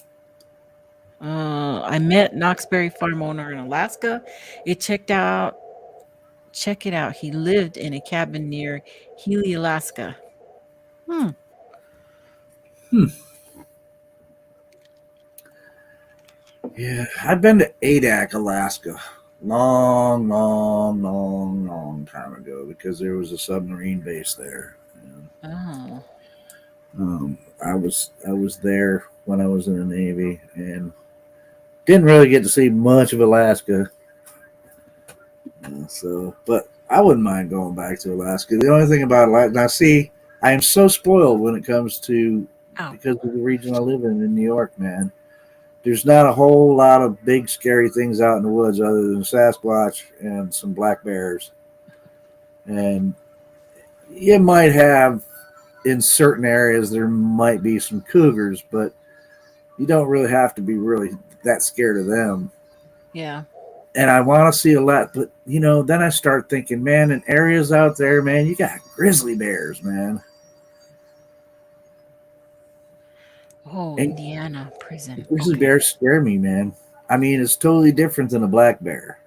I met Knoxberry farm owner in Alaska. It checked out. Check it out. He lived in a cabin near Healy, Alaska. Hmm. Hmm. Yeah, I've been to Adak, Alaska. Long, long, long, long time ago because there was a submarine base there. Oh. I was there when I was in the Navy and didn't really get to see much of Alaska. So, but I wouldn't mind going back to Alaska. The only thing about Alaska, now see, I am so spoiled when it comes to Oh, because of the region I live in New York, man. There's not a whole lot of big scary things out in the woods other than Sasquatch and some black bears. And you might have in certain areas there might be some cougars, but you don't really have to be really that scared of them. yeah. And I want to see a lot, but then I start thinking, man, in areas out there, man, you got grizzly bears, man, Oh, and Indiana prison. grizzly Okay. bears scare me, man. I mean, it's totally different than a black bear.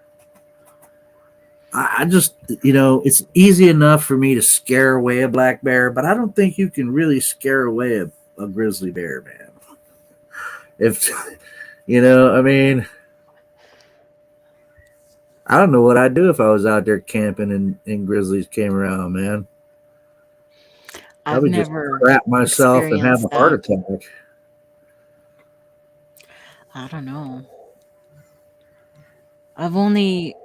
I just, it's easy enough for me to scare away a black bear, but I don't think you can really scare away a grizzly bear, man. If, I mean, I don't know what I'd do if I was out there camping and grizzlies came around, man. I I've would just never crap myself and have experienced a heart that. attack. I don't know. I've only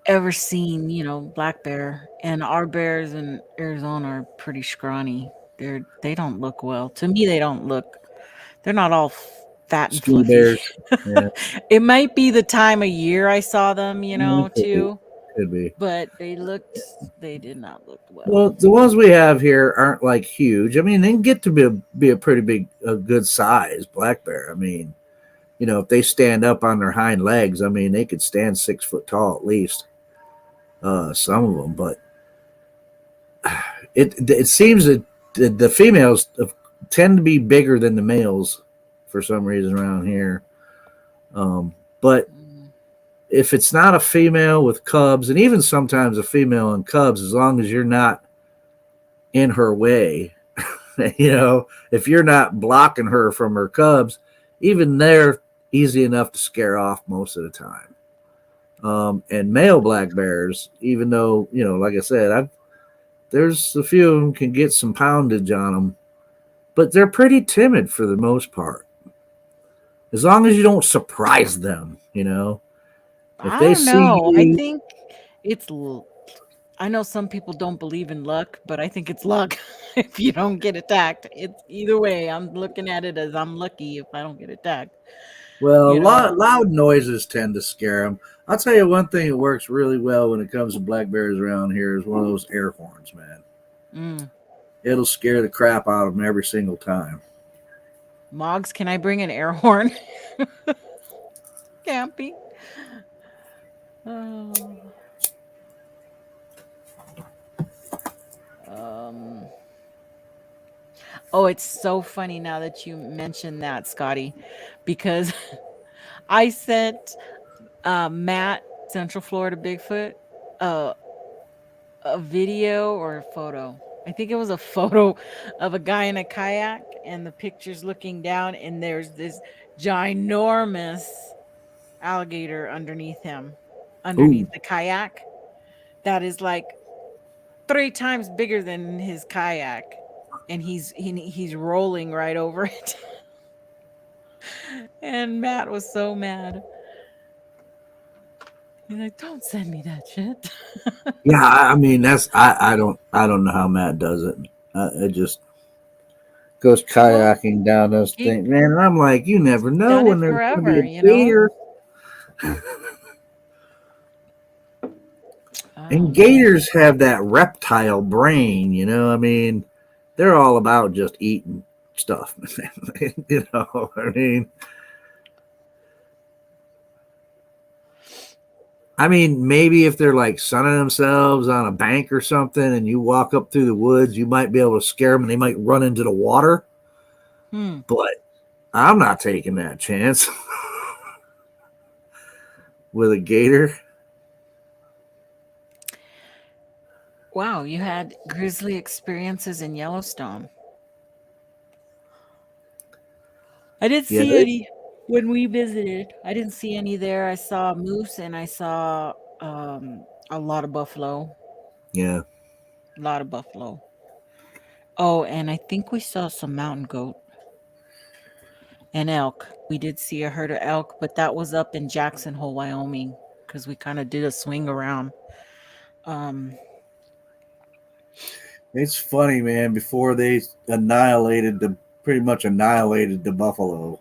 ever seen, black bear, and our bears in Arizona are pretty scrawny. They don't look well. To me, they don't look. They're not all fat and Ski fluffy. bears. Yeah, It might be the time of year I saw them, could be. too, Could be. but they did not look Well, well. the ones we have here aren't like huge. I mean, they can get to be a pretty big, a good size black bear. I mean, if they stand up on their hind legs, I mean, they could stand 6 foot tall at least. Some of them, but it seems that the females tend to be bigger than the males for some reason around here. But Mm. if it's not a female with cubs, and even sometimes a female and cubs, as long as you're not in her way, if you're not blocking her from her cubs, even they're easy enough to scare off most of the time. And male black bears, even though, like I said, there's a few of them can get some poundage on them, but they're pretty timid for the most part. As long as you don't surprise them, if I they don't see know. I you, think it's I know some people don't believe in luck, but I think it's luck if you don't get attacked. It's either way. I'm looking at it as I'm lucky if I don't get attacked. well, You know. loud noises tend to scare them. I'll tell you one thing that works really well when it comes to black bears around here is one of those air horns, man. Mm. It'll scare the crap out of them every single time. Mogs, can I bring an air horn? Camping. Oh. Um. Oh, it's so funny now that you mentioned that, Scotty, because I sent Matt, Central Florida Bigfoot, uh, a video or a photo. I think it was a photo of a guy in a kayak, and the picture's looking down, and there's this ginormous alligator underneath him, Ooh, underneath the kayak, that is like 3 times bigger than his kayak, and he's rolling right over it. And Matt was so mad. He's like, "Don't send me that shit." yeah. I mean, I don't know how Matt does it. It just goes Well, kayaking down those he things, man. And I'm like, you never know done it when there's going to be forever, a gator. I And don't know. gators have that reptile brain, I mean, they're all about just eating stuff. I mean, maybe if they're like sunning themselves on a bank or something, and you walk up through the woods, you might be able to scare them, and they might run into the water. Hmm. But I'm not taking that chance with a gator. Wow, you had grizzly experiences in Yellowstone. I didn't Yeah, see any when we visited. I didn't see any there. I saw moose and I saw a lot of buffalo. yeah. A lot of buffalo. Oh, and I think we saw some mountain goat and elk. We did see a herd of elk, but that was up in Jackson Hole, Wyoming. because we kind of did a swing around. Um, It's funny, man. Before they annihilated the pretty much annihilated the buffalo.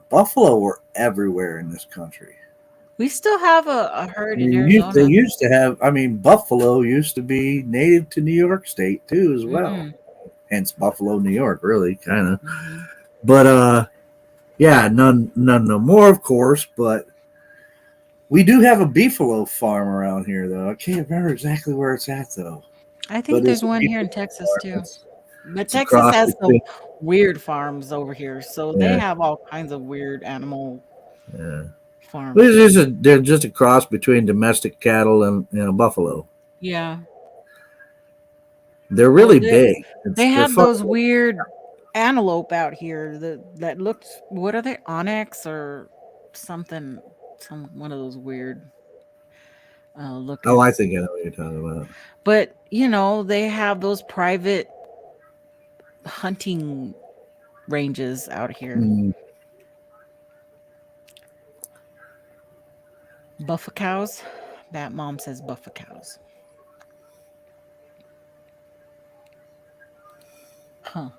Buffalo were everywhere in this country. we still have a herd in They Arizona. used to have. I mean, buffalo used to be native to New York State too, as well. Mm, Hence, Buffalo, New York, really kind of. hmm But yeah, none no more, of course. But we do have a beefalo farm around here, though. I can't remember exactly where it's at, though. I But think it's there's a one here in beefalo Texas farm. too. But It's a Texas cross has between. some weird farms over here, so they Yeah, have all kinds of weird animal yeah. Well, farms. they're just a cross between domestic cattle and a buffalo. Yeah. They're Well, really big. they They're have fun. those weird antelope out here that looks, what are they? Onyx or something, some one of those weird Oh, I looking. think I know what you're talking about. But, they have those private hunting ranges out here. Mm, Buffa cows. That mom says buffa cows. Huh.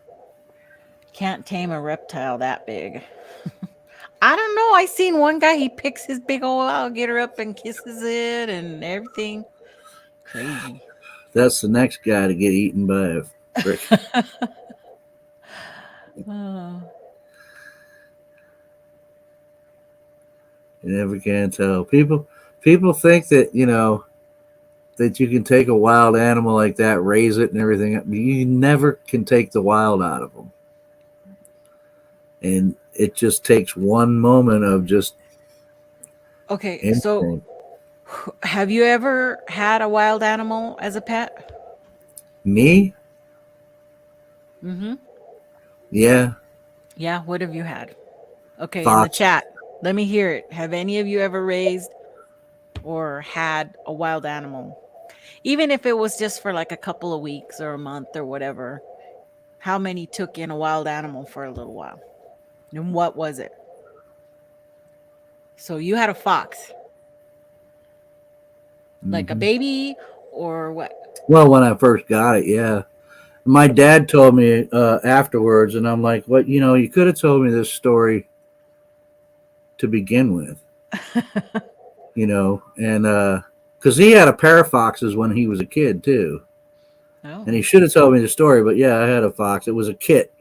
Can't tame a reptile that big. I don't know. I seen one guy, he picks his big old alligator up and kisses it and everything. Crazy. that's the next guy to get eaten by a frick. Oh, You never can tell. People think that that you can take a wild animal like that, raise it, and everything. You never can take the wild out of them, and it just takes one moment of just okay. So, instinct. have you ever had a wild animal as a pet? Me, Mm-hmm. yeah, Yeah. What have you had? Okay, in the fox. chat, let me hear it. Have any of you ever raised or had a wild animal? Even if it was just for like a couple of weeks or a month or whatever. How many took in a wild animal for a little while? And what was it? So you had a fox, like a Hmm. baby or what? Well, when I first got it, yeah. My dad told me afterwards, and I'm like, "What? You could have told me this story to begin with, and because he had a pair of foxes when he was a kid too, and Oh. he should have told me the story. But yeah, I had a fox. It was a kit,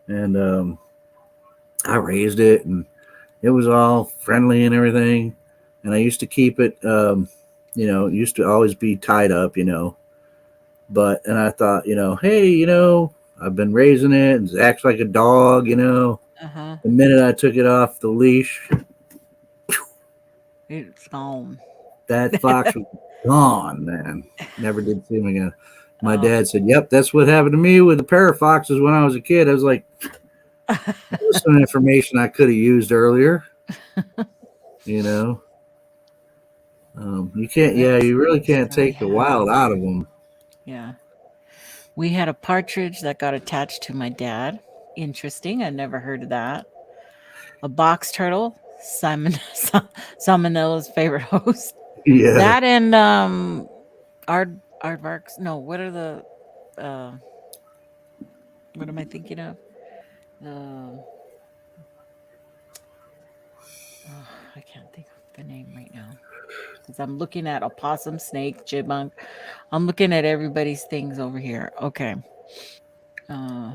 and I raised it, and it was all friendly and everything. And I used to keep it, it used to always be tied up. But and I thought, hey, I've been raising it, and it acts like a dog. Uh-huh. The minute I took it off the leash, It's gone. that fox was gone, man. Never did see him again. My Oh. dad said, "Yep, that's what happened to me with a pair of foxes when I was a kid." I was like, "That was some information I could have used earlier." You know, you can't. Yeah, Let's you see really what else can't do we take the wild have. out of them. Yeah. We had a partridge that got attached to my dad. Interesting. I never heard of that. A box turtle, Salmonella's favorite host. Yeah. That and aardvarks. No, what are the uh what am I thinking of? Uh, I can't think of the name right now because I'm looking at opossum, snake, chipmunk. I'm looking at everybody's things over here. Okay. Uh,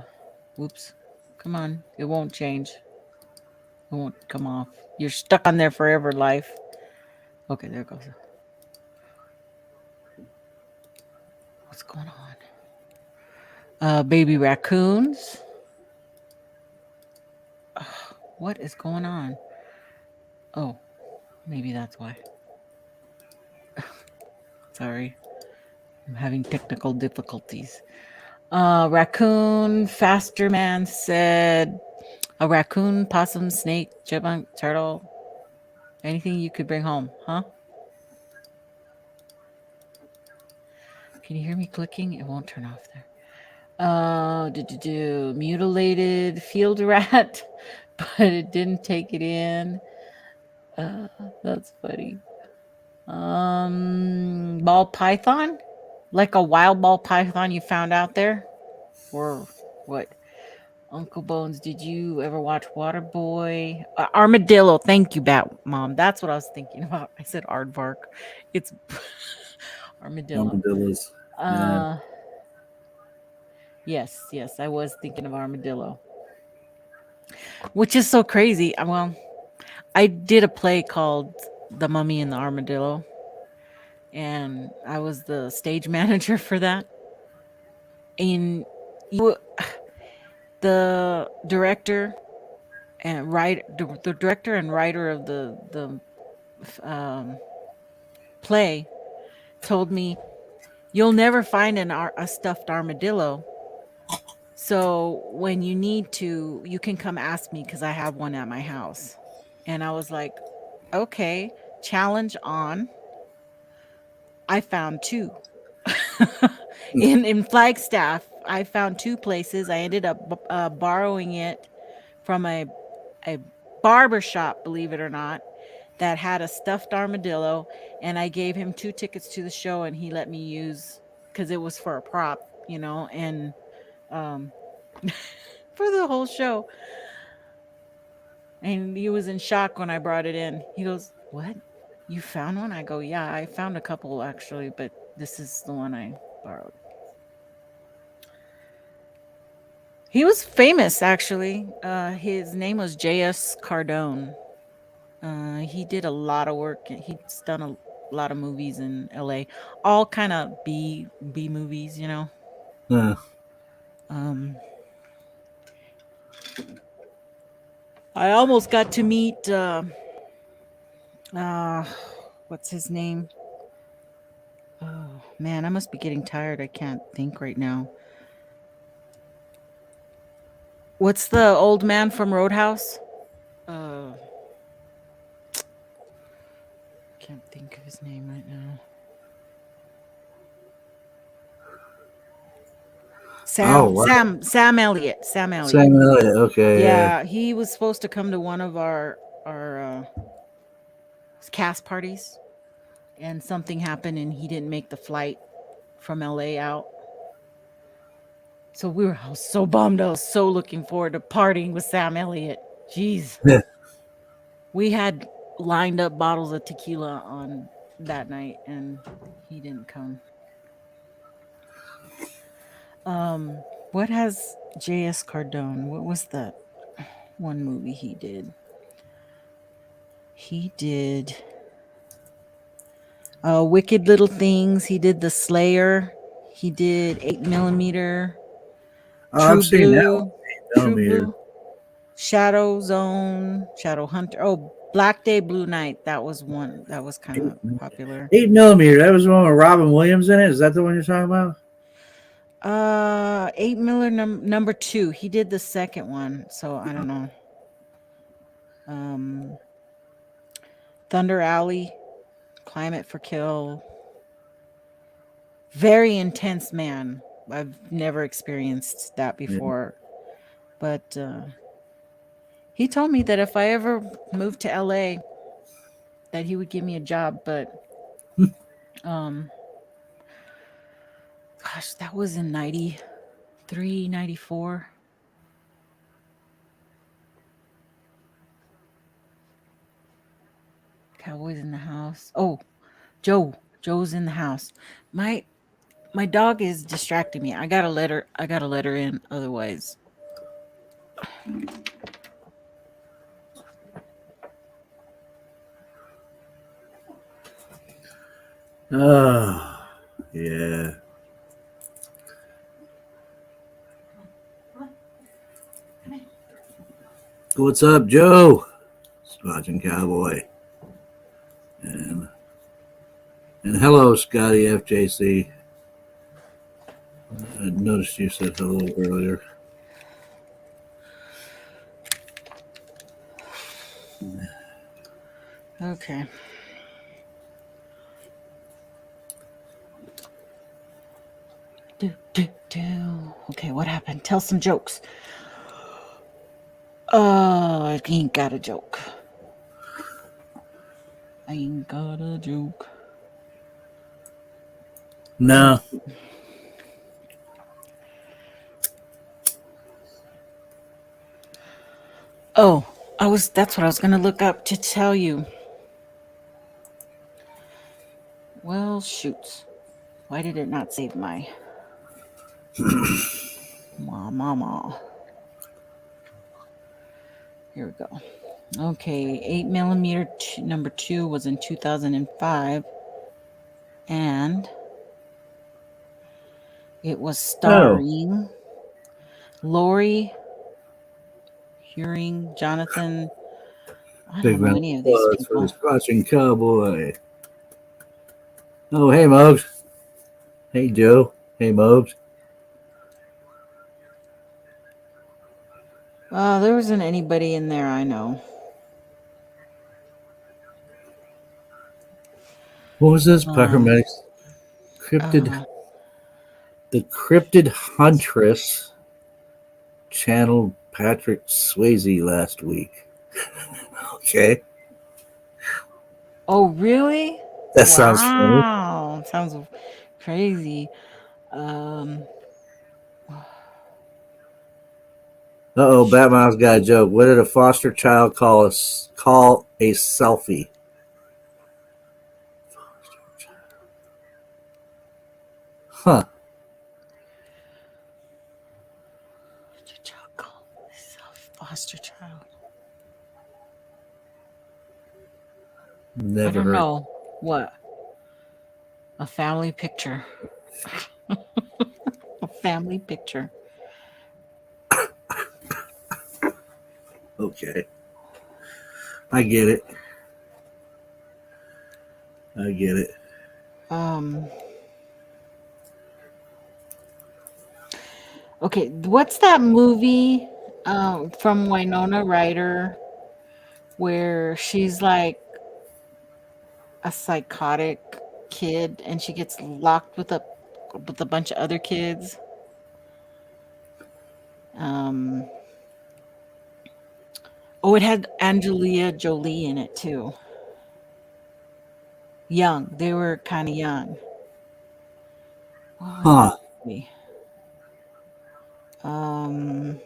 whoops. Come on. It won't change. It won't come off. You're stuck on there forever, life. Okay, there it goes. What's going on? Baby raccoons. What is going on? Oh, maybe that's why. Sorry. I'm having technical difficulties. Raccoon, Faster Man said a raccoon, possum, snake, chipmunk, turtle, anything you could bring home, huh? Can you hear me clicking? It won't turn off there. Mutilated field rat, but it didn't take it in. Uh, that's funny. Ball python? Like a wild ball python you found out there? Or what? Uncle Bones, did you ever watch Waterboy? Armadillo. Thank you, Bat Mom. That's what I was thinking about. I said aardvark. It's armadillo. Armadillos. Yeah. Uh, yes, yes, I was thinking of armadillo, which is so crazy. Well, I did a play called The Mummy and the Armadillo, and I was the stage manager for that. And you, the director the director and writer of the play told me you'll never find a stuffed armadillo. So when you need to, you can come ask me because I have one at my house. And I was like, okay, challenge on. I found two. In Flagstaff, I found two places. I ended up borrowing it from a barber shop, believe it or not, that had a stuffed armadillo, and I gave him 2 tickets to the show, and he let me use because it was for a prop, and um, for the whole show. And he was in shock when I brought it in. He goes, "What? You found one?" I go, "Yeah, I found a couple actually, but this is the one I borrowed." He was famous actually. His name was J.S. Cardone. He did a lot of work. He's done a lot of movies in LA, all kind of B movies, Uh, Um, I almost got to meet uh, what's his name? Oh man, I must be getting tired. I can't think right now. What's the old man from Roadhouse? Uh, can't think of his name right now. oh, Sam, wow. Sam, Sam Elliott. Sam Elliott. Sam Elliott. Okay, yeah. Yeah, he was supposed to come to one of our cast parties, and something happened, and he didn't make the flight from LA out. So I was so bummed. I was so looking forward to partying with Sam Elliott. Jeez, we had lined up bottles of tequila on that night, and he didn't come. What has J.S. Cardone? What was that one movie he did? He did Wicked Little Things. He did The Slayer. He did 8 millimeter, Oh, True I've seen that one. Blue, True Millimeter. Blue, Shadow Zone, Shadow Hunter. Oh, Black Day, Blue Night. That was one that was kind Eight, of popular. 8 millimeter. That was the one with Robin Williams in it. Is that the one you're talking about? 8 Miller number two. He did the second one, so I don't know. Um, Thunder Alley, Climate for Kill. Very intense man. I've never experienced that Yeah. before, but he told me that if I ever moved to LA, that he would give me a job. But um, gosh, that was in 93, 94. Cowboys in the house. Oh, Joe's in the house. My my dog is distracting me. I gotta let her in. Otherwise, Oh, yeah. What's up, Joe? Watching Cowboy. And and hello, Scotty FJC. I noticed you said hello earlier. okay. Do. Okay, what happened? Tell some jokes. Oh, I ain't got a joke. I ain't got a joke. No. Oh, that's what I was gonna look up to tell you. Well, shoots. Why did it not save my mama? Here we go. Okay, 8mm number 2 was in 2005, and it was Oh, starring Lori Huring, Jonathan. I big don't know round any of of these applause for the people. squatching cowboy. Oh, hey, Mobs. Hey, Joe. Hey, Mobs. There wasn't anybody in there I know. What was this? Um, Paramedics. Cryptid. uh, The Cryptid Huntress channeled Patrick Swayze last week. Okay. oh, really? That sounds funny. Wow, sounds crazy. Um, Uh-oh, sh- Batman's got a joke. What did a foster child call a selfie? Huh. foster child. I Never don't heard. know what a family picture. A family picture. Okay. I get it. I get it. Um, okay, what's that movie from Winona Ryder where she's like a psychotic kid and she gets locked with a bunch of other kids? Um, oh, it had Angelina Jolie in it too. Young, they were kind of young. What was that Huh. movie? Um,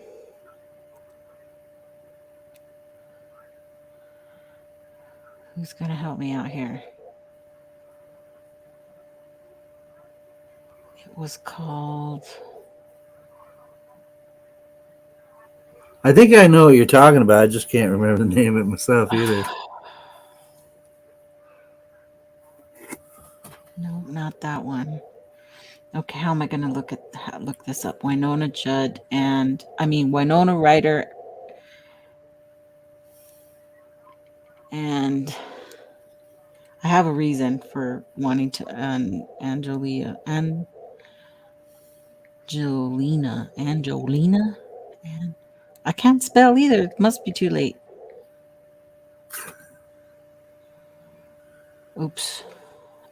who's gonna help me out here? It was called. I think I know what you're talking about. I just can't remember the name of it myself either. No, not that one. Okay, how am I gonna look this up? Winona Ryder and I have a reason for wanting to Angelina, and I can't spell either. It must be too late. Oops.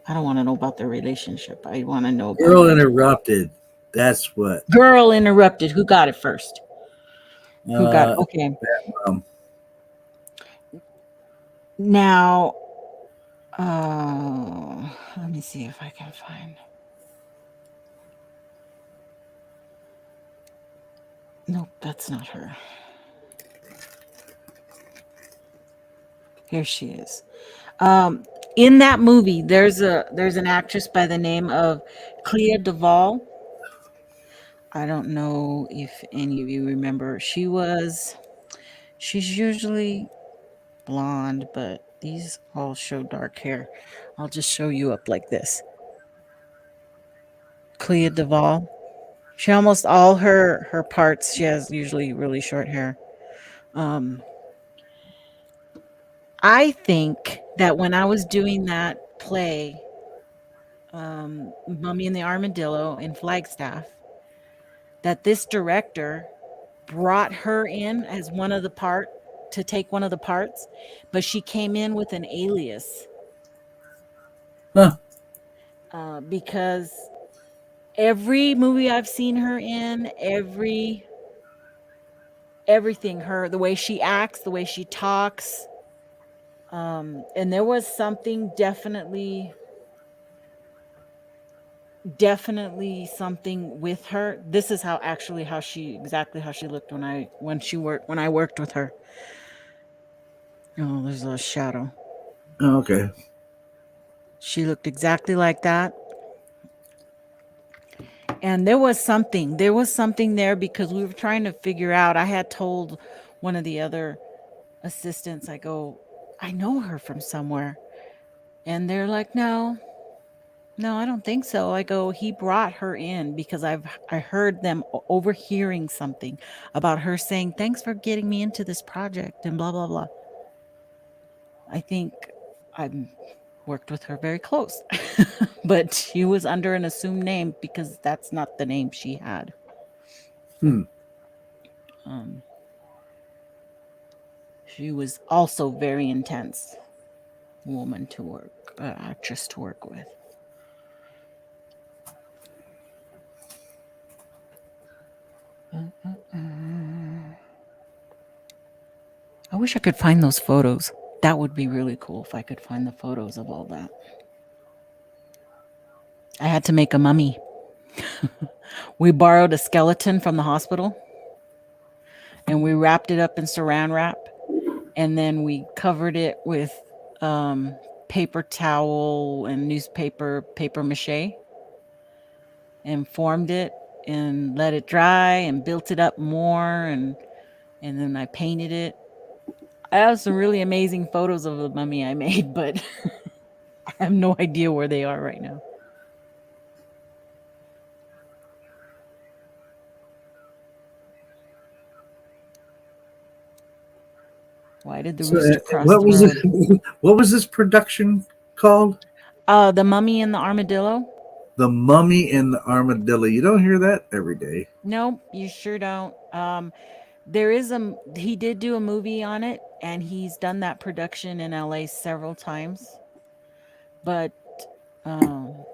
I don't want to know about their relationship. I want to know about Girl Interrupted. That's what. girl interrupted. Who got it first? Who got it? Uh, Okay. um, Now, let me see if I can find. Nope, that's not her. Here she is. Um, in that movie, there's an actress by the name of Clea Duvall. I don't know if any of you remember. She's usually blonde, but these all show dark hair. I'll just show you up like this. Clea Duvall. She almost all her parts. She has usually really short hair. Um, I think that when I was doing that play, Mummy and the Armadillo in Flagstaff, that this director brought her in as one of the part to take one of the parts, but she came in with an alias huh. because every movie I've seen her in, everything, her the way she acts, the way she talks, And there was something definitely something with her. This is how actually how she exactly how she looked when I worked with her. Oh, there's a shadow. Oh, okay. She looked exactly like that. And there was something there because we were trying to figure out. I had told one of the other assistants, I go, I know her from somewhere. And they're like, no, no, I don't think so. I go, he brought her in because I heard them overhearing something about her saying, thanks for getting me into this project and blah blah blah. I think I've worked with her very close. But she was under an assumed name because that's not the name she had. Hmm. Um, she was also very intense woman to work, actress to work with. I wish I could find those photos. That would be really cool if I could find the photos of all that. I had to make a mummy. We borrowed a skeleton from the hospital and we wrapped it up in saran wrap and then we covered it with um, paper towel and paper mache and formed it and let it dry and built it up more and then I painted it. I have some really amazing photos of the mummy I made, but I have no idea where they are right now. Why did the So, rooster cross what the was road? it? What was this production called? The mummy and the armadillo. The Mummy and the Armadillo. You don't hear that every day. Nope, you sure don't. There is he did do a movie on it, and he's done that production in LA several times. But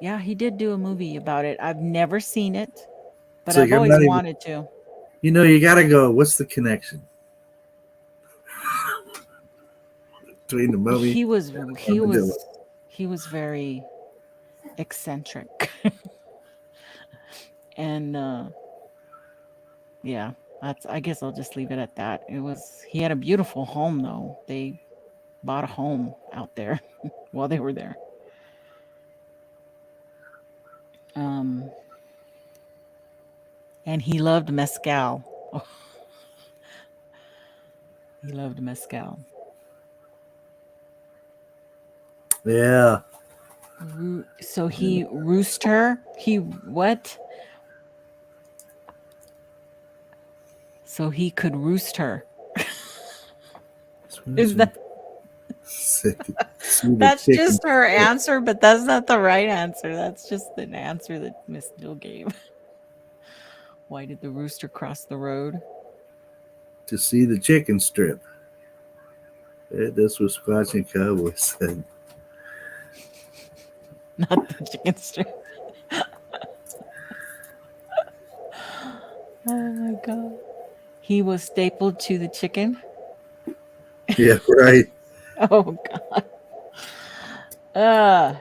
yeah, he did do a movie about it. I've never seen it, but So I've you're always not even. wanted to. You got to go. What's the connection between the Mummy He was and the he Armadillo? was he was very eccentric, and yeah, that's. I guess I'll just leave it at that. It was. He had a beautiful home, though. They bought a home out there while they were there. Um, and he loved mezcal. Oh, he loved mezcal. Yeah. So he roost her. He what? So he could roost her. Is that See the that's chicken just her strip. answer, but that's not the right answer. That's just the answer that Miss Dill gave. Why did the rooster cross the road? To see the chicken strip. This was Squatching Cowboy said. Not the chicken strip. Oh my god. He was stapled to the chicken. Yeah, right. Oh god. Uh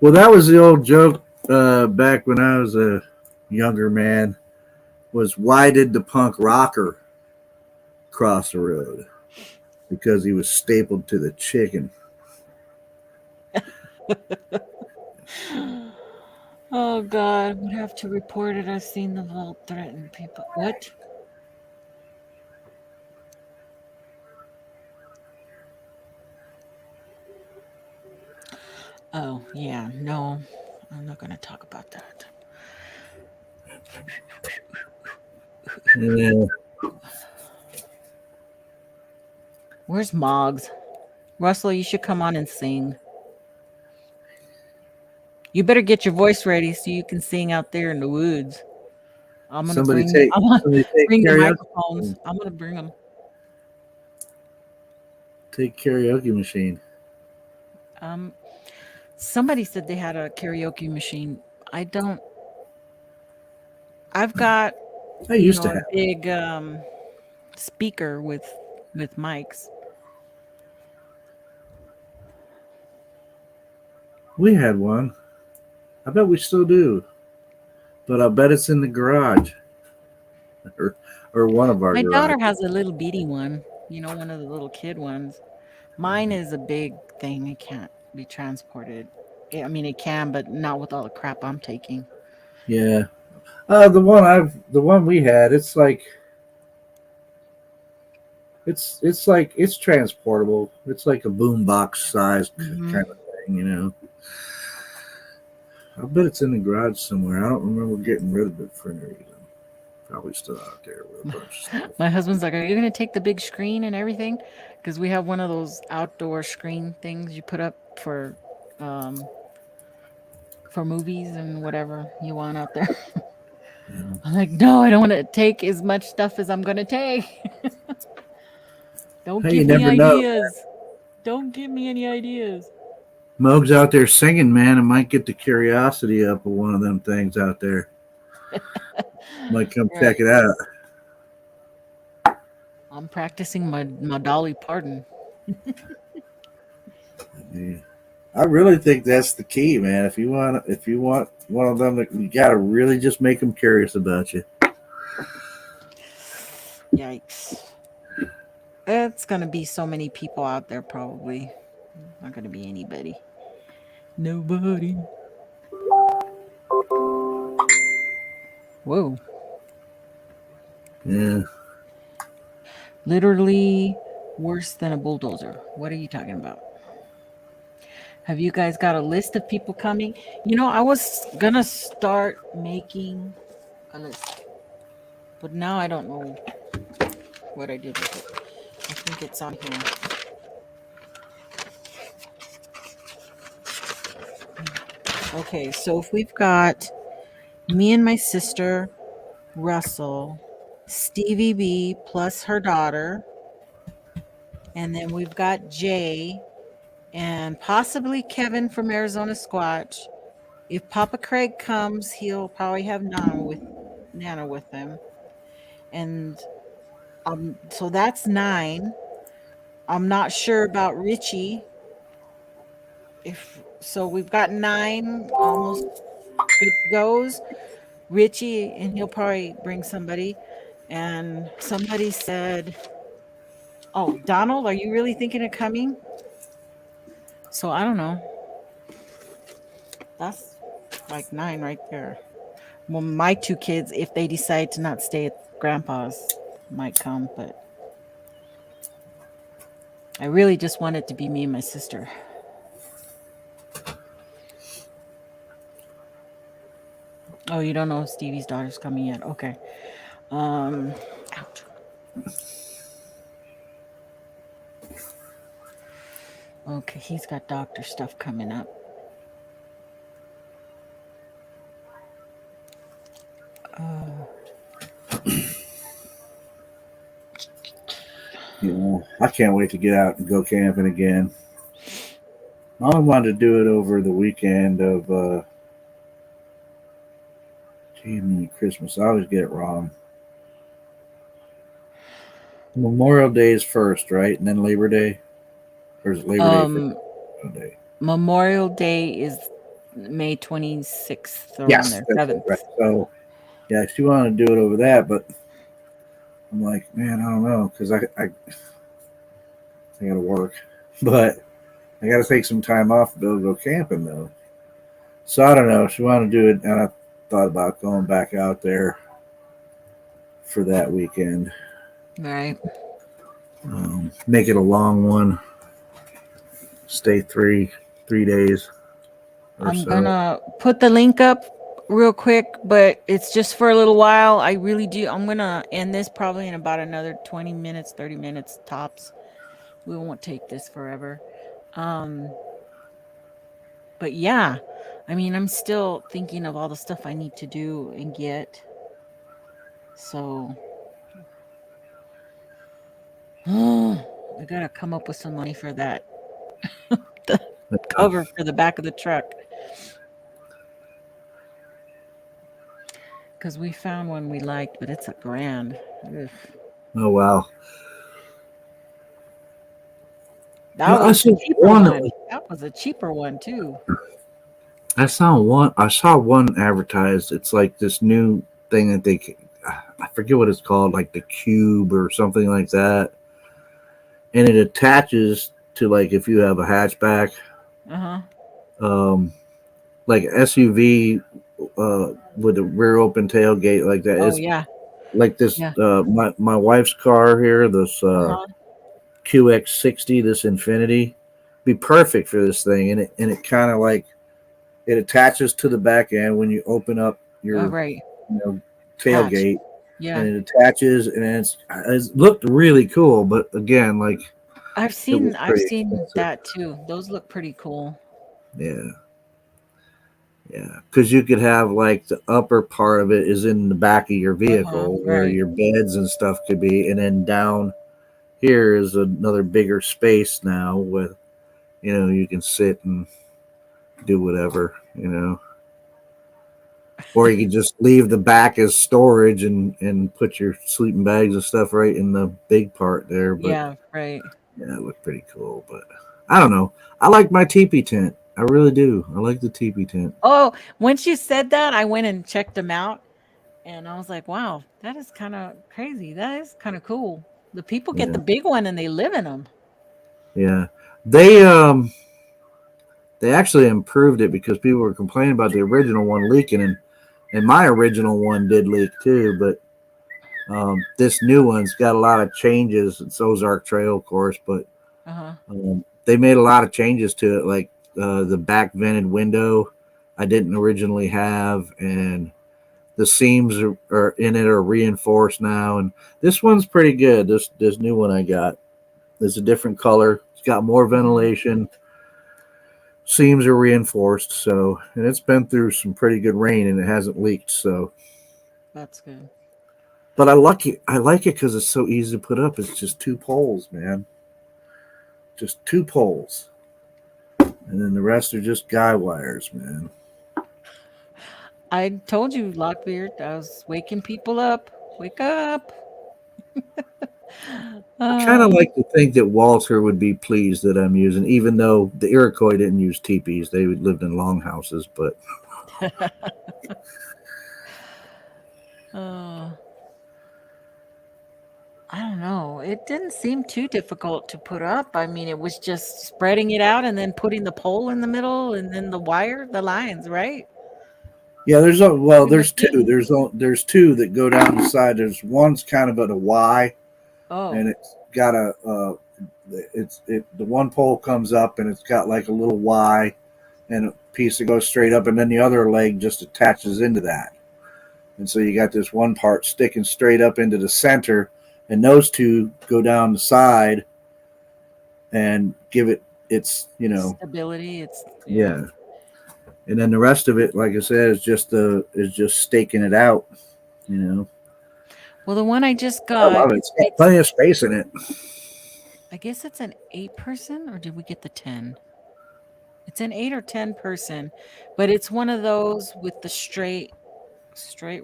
Well, that was the old joke back when I was a younger man. Was why did the punk rocker cross the road? Because he was stapled to the chicken. oh god, would have to report it. I've seen the vault threaten people. What? Oh, yeah, no. I'm not gonna talk about that. Yeah, Where's Moggs? Russell, you should come on and sing. You better get your voice ready so you can sing out there in the woods. I'm gonna somebody take bring the karaoke. microphones. I'm gonna bring them. Take karaoke machine. Um, somebody said they had a karaoke machine. I don't. I've got I used to a have. big speaker with with Mike's. We had one. I bet we still do, but I bet it's in the garage or one of our My daughter garages. has a little bitty one, one of the little kid ones. Mine is a big thing. It can't be transported. I mean, it can, but not with all the crap I'm taking. Yeah. The one we had, it's transportable. It's like a boombox sized Hmm. kind of thing. I bet it's in the garage somewhere. I don't remember getting rid of it for any reason. Probably still out there with a bunch of stuff. My husband's like, "Are you going to take the big screen and everything?" Because we have one of those outdoor screen things you put up um, for movies and whatever you want out there. Yeah. I'm like, "No, I don't want to take as much stuff as I'm going to take. Don't Hey, you give me never know. ideas. Don't give me any ideas." Moog's out there singing, man, and might get the curiosity up of one of them things out there. Might come check Right. it out. I'm practicing my Dolly Parton. Yeah. I really think that's the key, man. If you want one of them, you got to really just make them curious about you. Yikes. It's going to be so many people out there, probably. Not going to be anybody. Nobody. Whoa. Yeah. Literally worse than a bulldozer. What are you talking about? Have you guys got a list of people coming? I was going to start making a list, but now I don't know what I did with it. I think it's on here. Okay, so if we've got me and my sister, Russell, Stevie B plus her daughter, and then we've got Jay and possibly Kevin from Arizona Squatch. If Papa Craig comes, he'll probably have Nana with him. And so that's 9. I'm not sure about Richie. If so, we've got 9 almost good goes. Richie, and he'll probably bring somebody. And somebody said, "Oh, Donald, are you really thinking of coming?" So I don't know. That's like 9 right there. Well, my 2 kids, if they decide to not stay at grandpa's, might come, but I really just want it to be me and my sister. Oh, you don't know if Stevie's daughter's coming yet. Okay. Um Ouch. Okay, he's got doctor stuff coming up. Uh, Yeah. I can't wait to get out and go camping again. I only wanted to do it over the weekend of Christmas. I always get it wrong. Memorial Day is first, right? And then Labor Day? Or is it Labor Day first? um Day? Memorial Day is May 26th around Yes, there, that's it, right. 7th. So, yeah, she wanted to do it over that, but I'm like, man, I don't know, because I got to work. But I got to take some time off to be able to go camping, though. So I don't know. She wanted to do it, and I thought about going back out there for that weekend. Right. Make it a long one. Stay three days or I'm so. gonna put the link up real quick, but it's just for a little while. I really do. I'm gonna end this probably in about another 20 minutes, 30 minutes tops. We won't take this forever. Um, but yeah, I mean, I'm still thinking of all the stuff I need to do and get. So I gotta come up with some money for that. The cover for the back of the truck. Because we found one we liked, but it's a grand. Ugh. Oh wow! That I was the saw cheaper one that one. was. That was a cheaper one too. I saw one. I saw one advertised. It's like this new thing that they. I forget what it's called, like the Cube or something like that, and it attaches to like if you have a hatchback, Uh-huh. um, like SUV with a rear open tailgate like that. Oh It's yeah. like this. Yeah. My wife's car here, this Uh-huh. QX60, this Infinity, be perfect for this thing, and it kind of like it attaches to the back end when you open up Oh, your right. you know Hatch. tailgate, and Yeah. it attaches, and it's looked really cool. But again, like it was I've pretty seen expensive. that too. Those look pretty cool. Yeah, yeah, because you could have like the upper part of it is in the back of your Uh-huh. vehicle where Right. your beds and stuff could be, and then down here is another bigger space now with you can sit and do whatever. Or you can just leave the back as storage and put your sleeping bags and stuff right in the big part there. But Yeah, right. yeah, it looked pretty cool. But I don't know. I like my teepee tent. I really do. I like the teepee tent. Oh, once you said that, I went and checked them out and I was like, wow, that is kind of crazy. That is kind of cool. The people get Yeah, the big one and they live in them. yeah. They actually improved it because people were complaining about the original one leaking, and my original one did leak too. But this new one's got a lot of changes. It's Ozark Trail, of course, but Uh-huh. they made a lot of changes to it, like the back vented window I didn't originally have, and the seams are in it are reinforced now. And this one's pretty good. This new one I got is a different color. It's got more Mhm. ventilation. Seams are reinforced, so and it's been through some pretty good rain and it hasn't leaked. So, That's good. but I like it. I like it because it's so easy to put up. It's just two poles, man. Just two poles, and then the rest are just guy wires, man. I told you, Lockbeard, I was waking people up. Wake up. I kind of Uh, like to think that Walter would be pleased that I'm using, even though the Iroquois didn't use teepees; they lived in longhouses. But uh, I don't know. It didn't seem too difficult to put up. I mean, it was just spreading it out and then putting the pole in the middle and then the wire, the lines, right? yeah, Pretty much there's two. it. There's two that go down the side. There's one's kind of at a Y, and Oh, it's got the one pole comes up and it's got like a little Y and a piece that goes straight up, and then the other leg just attaches into that. And so you got this one part sticking straight up into the center, and those two go down the side and give it its stability. It's, yeah. yeah. And then the rest of it, like I said, is just staking it out. You know, Well, the one I just I got, love it. It's got plenty of space in it. I guess it's an 8 person, or did we get the 10? It's an 8 or 10 person, but it's one of those with the straight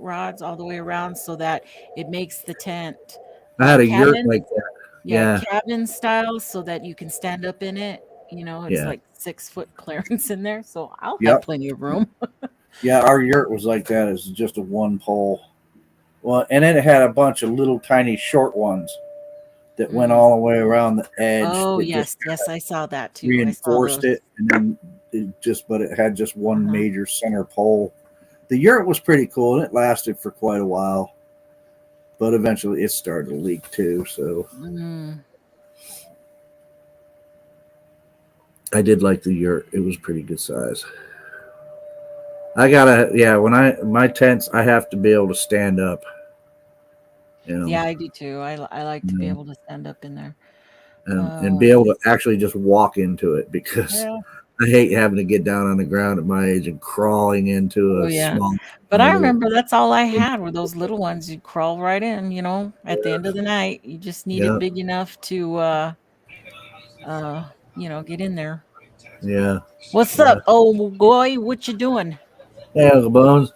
rods all the way around so that it makes the tent I had a yurt cabin. like that. Yeah, Yeah, cabin style so that you can stand up in it. It's yeah, like 6 foot clearance in there, so I'll have yep, plenty of room. yeah. Our yurt was like that. It's just a one pole. Well, and then it had a bunch of little tiny short ones that went Mm. all the way around the edge. Oh, That just yes, yes, I saw that too. I saw reinforced those. it, and then but it had just one Uh-huh. major center pole. The yurt was pretty cool, and it lasted for quite a while. But eventually, it started to leak too. So Mm. I did like the yurt; it was pretty good size. I gotta, yeah. When I my tents, I have to be able to stand up. You know, Yeah, I do too. I like you to be know, able to stand up in there. and be able to Let's actually just walk into it because Yeah. I hate having to get down on the ground at my age and crawling into Oh, a yeah. small But I little. remember that's all I had were those little ones. You'd crawl right in, at the end of the night. You just need it Yeah, big enough to, get in there. yeah, What's yeah. up, oh boy? What you doing? Yeah, the bones.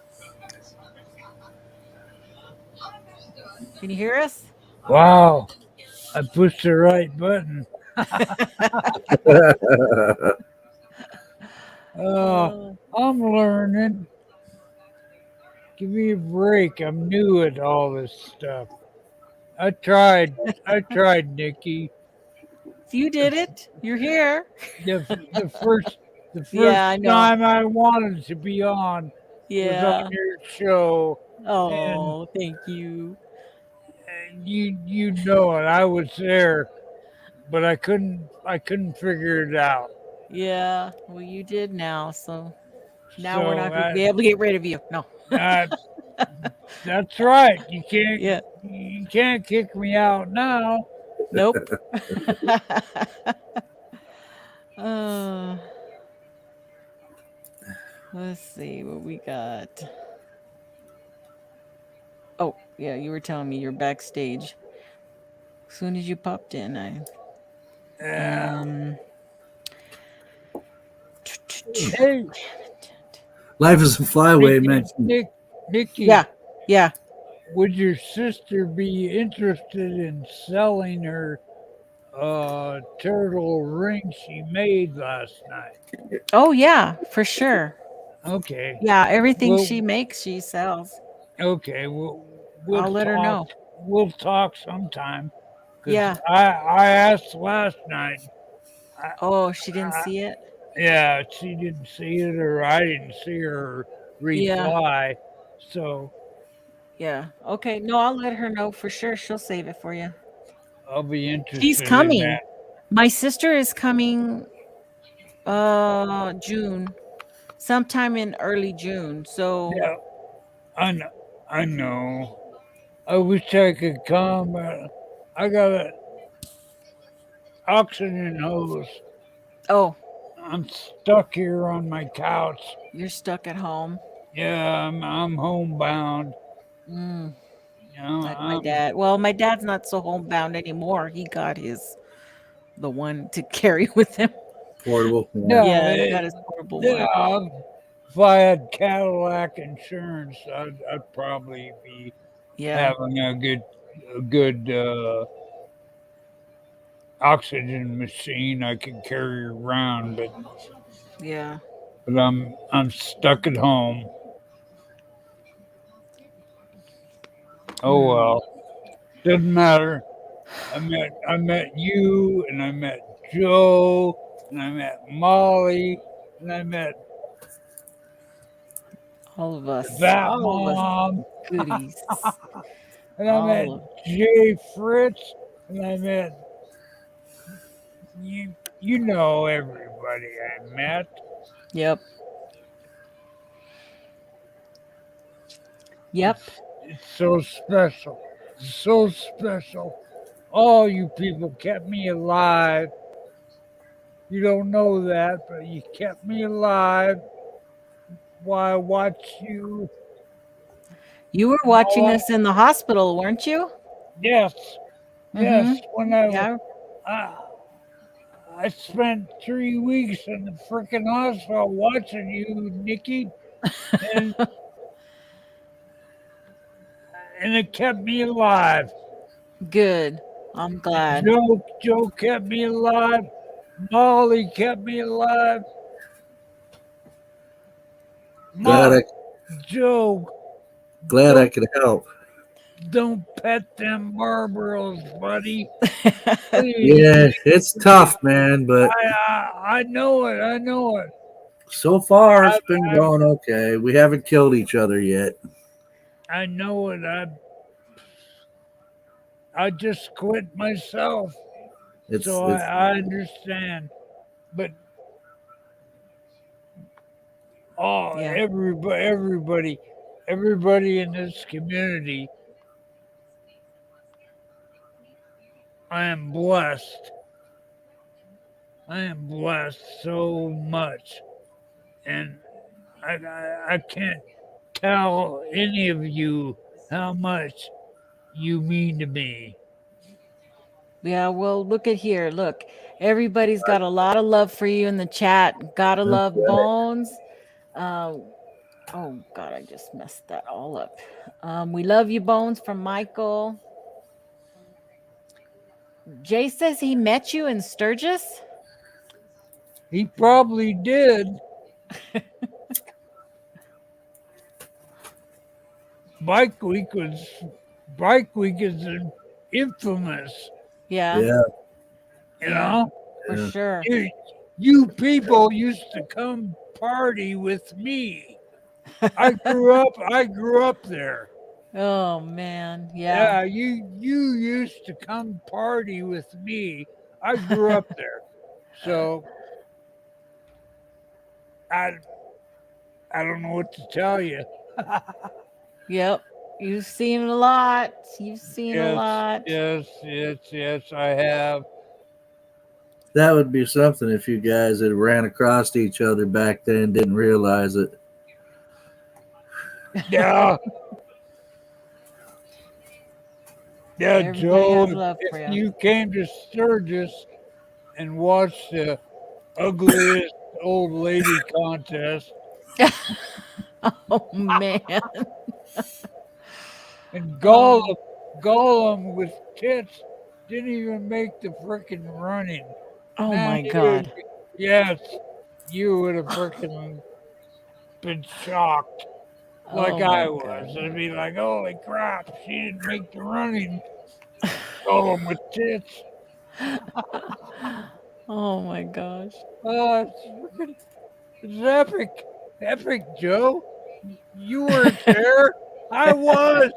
Can you hear us? Wow, I pushed the right button. Uh, Oh, I'm learning. Give me a break. I'm new at all this stuff. I tried. I tried, Nikki. you did it. You're here. The the first the first Yeah, I know. time I wanted to be on was on Yeah. your show, and, Oh, thank you. and you know it. I was there, but I couldn't figure it out. Yeah. Well, you did now. So now we're So not going to be able to get rid of you. No. uh, that's right. Yeah. You can't kick me out now. Nope. uh, let's see what we got. Oh, yeah. You were telling me you're backstage. As soon as you popped in, I. Uh, Um. hey, Life is a flyway Nikki, mentioned. Nikki, Yeah. Yeah. would your sister be interested in selling her turtle ring she made last night? Oh, yeah. For sure. Okay. Yeah. Everything she Well, makes, she sells. okay. We'll I'll let her talk. know. We'll talk sometime. Cause Yeah. I asked last night. I, Oh, she didn't I, see it? yeah, she didn't see it, or I didn't see her Yeah. reply. So Yeah. Okay. No, I'll let her know for sure. She'll save it for you. I'll be She's interested in coming. that. My sister is coming June, sometime in early June. So, Yeah, I know. I know. I wish I could come. I got an oxygen hose. oh, I'm stuck here on my couch. you're stuck at home. Yeah, I'm homebound. Mm, You know, like my dad. Well, my dad's not so homebound anymore. He got the one to carry with him. Portable. Yeah. no, Yeah, he got his portable one. yeah. If I had Cadillac insurance, I'd probably be Yeah. having a good oxygen machine I could carry around, Yeah. but I'm stuck at home. Oh Hmm. well, doesn't matter. I met you, and I met Joe, and I met Molly, and I met All of us. that All of us mom, goodies. and I met All of Jay Fritz, and I met you. You know everybody I met. Yep. Yep. It's so special, so special. All you people kept me alive. You don't know that, but you kept me alive while I watched you. You were And watching all us in the hospital, weren't you? yes, Mm-hmm. yes. When Yeah. I, I spent 3 weeks in the freaking hospital watching you, Nikki, and and it kept me alive. Good. I'm glad. Joe kept me alive. Molly kept me alive. Glad Ma, I Joe, glad I don't could help. don't pet them Marlboros, buddy. Please. Yeah, it's tough, man, but I know it. I know it. so far I, it's been I going okay. We haven't killed each other yet. I know it. I just quit myself, It's so it's I understand. But Yeah. everybody in this community, I am blessed. I am blessed so much, and I can't tell any of you how much you mean to me. Yeah. Well, look at here. Look, everybody's got a lot of love for you in the chat. Gotta love okay. Bones. Uh, oh, God, I just messed that all up. We love you, Bones, from Michael. Jay says he met you in Sturgis. He probably did. Bike Week was Bike Week is infamous, Yeah, Yeah. you yeah, know. for Yeah. sure. You people used to come party with me. I grew up there. Oh man, yeah. Yeah, you used to come party with me. I grew up there. So I I don't know what to tell you. Yep. You've seen a lot. You've seen a Yes, lot. yes, I have. That would be something if you guys had ran across each other back then and didn't realize it. Yeah, yeah, Everybody Joe. has love If for you. you came to Sturgis and watched the ugliest old lady contest, Oh man. and Oh. Gollum with tits didn't even make the frickin' running. Oh Man, my god. yes, you would have frickin' been shocked like Oh my I was. god. I'd be like, holy crap, she didn't make the running. Gollum with tits. Oh my gosh. It's frickin' it's epic. Epic, Joe. You weren't there. I was.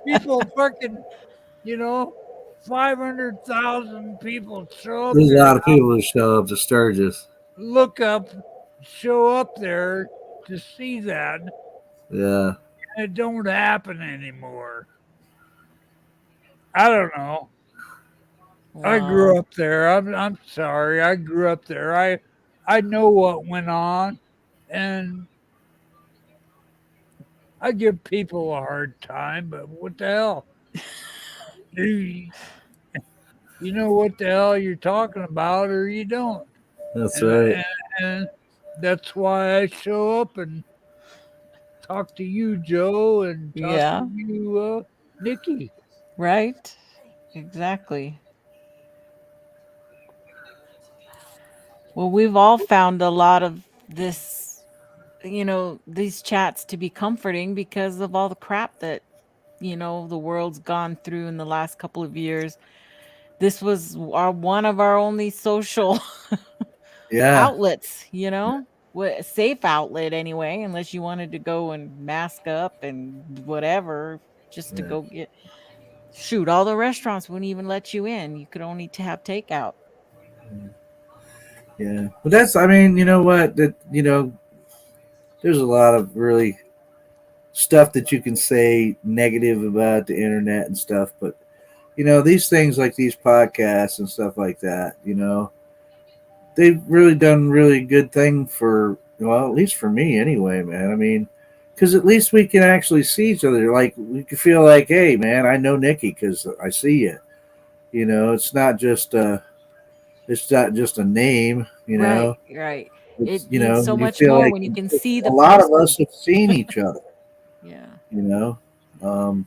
People fucking, you know, 500,000 people show up There's a there. lot of people who show up to Sturgis. Look up, show up there to see that. And Yeah. it don't happen anymore. I don't know. I grew Wow. up there. I'm sorry. I grew up there. I know what went on, and I give people a hard time. But what the hell? You, you know what the hell you're talking about, or you don't. That's And, right. and, and that's why I show up and talk to you, Joe, and talk to Yeah, you, Nikki. right? Exactly. Well, we've all found a lot of this, these chats to be comforting because of all the crap that, the world's gone through in the last couple of years. This was one of our only social Yeah. outlets, a safe outlet anyway, unless you wanted to go and mask up and whatever, just to Yeah. go get shoot. All the restaurants wouldn't even let you in. You could only to have takeout. Yeah. But that's, I mean, you know what? There's a lot of really stuff that you can say negative about the internet and stuff, but these things like these podcasts and stuff like that, they've really done really good thing for, well, at least for me anyway, man. I mean, because at least we can actually see each other. Like we can feel like, hey, man, I know Nikki because I see you. It's not just a name. Right, right. It's It means so you much feel more like when you can see a the lot of us person. have seen each other. Yeah. You know, um,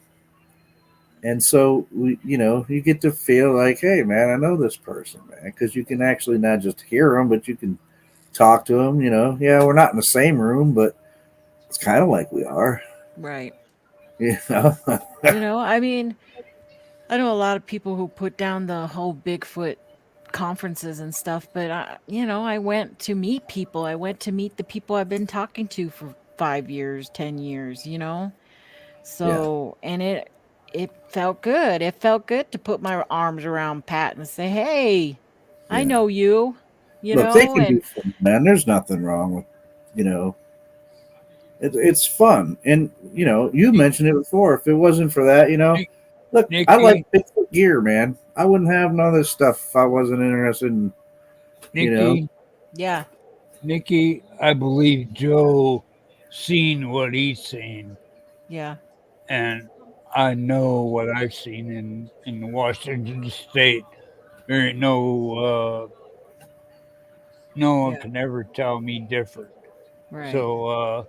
and so you get to feel like, hey, man, I know this person, man, because you can actually not just hear them, but you can talk to them. Yeah, we're not in the same room, but it's kind of like we are. Right. You know, I mean, I know a lot of people who put down the whole Bigfoot conferences and stuff, but I went to meet people. I went to meet the people I've been talking to for 5 years, 10 years. yeah, So, and it felt good. It felt good to put my arms around Pat and say, "Hey, I yeah. know you." Look, they can be And fun, man. There's nothing wrong with you know. It's fun, and you mentioned it before. If it wasn't for that, Nick, look, I like Nikki, Bigfoot gear, man. I wouldn't have none of this stuff if I wasn't interested in, you know. Nikki, yeah, Nikki, I believe Joe seen what he's seen, yeah, and I know what I've seen in Washington State. There ain't no one yeah, can ever tell me different. right. So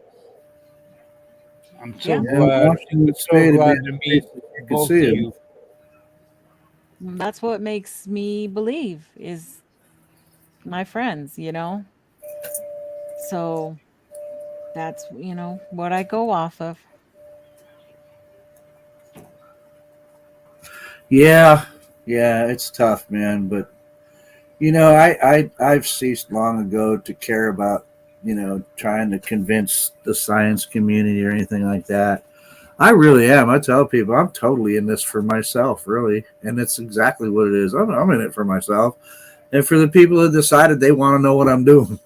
I'm so Yeah, Yeah, glad. Washington So State would be glad to the meet place that you could both of see them. you. That's what makes me believe is my friends, you know? So that's, what I go off of. Yeah, yeah, it's tough, man. But I've ceased long ago to care about trying to convince the science community or anything like that. I really am. I tell people I'm totally in this for myself, really, and it's exactly what it is. I'm in it for myself, and for the people that decided they want to know what I'm doing.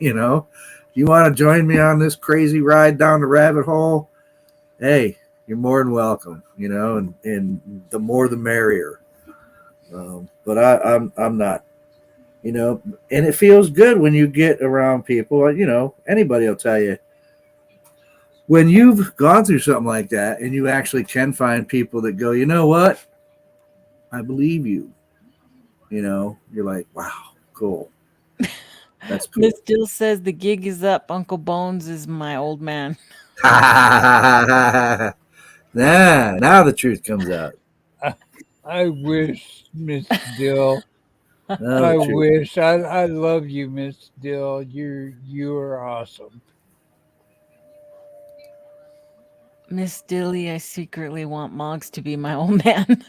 You know, you want to join me on this crazy ride down the rabbit hole? Hey, you're more than welcome. And the more the merrier. But I'm not. And it feels good when you get around people. Anybody will tell you when you've gone through something like that, and you actually can find people that go, you know what, I believe you. You're like, wow, cool. That's cool. Miss Dill says the gig is up. Uncle Bones is my old man. Nah, now the truth comes out. I wish, Miss Dill. Now the I truth. wish. I love you, Miss Dill. You're awesome. Miss Dilly, I secretly want Moggs to be my old man.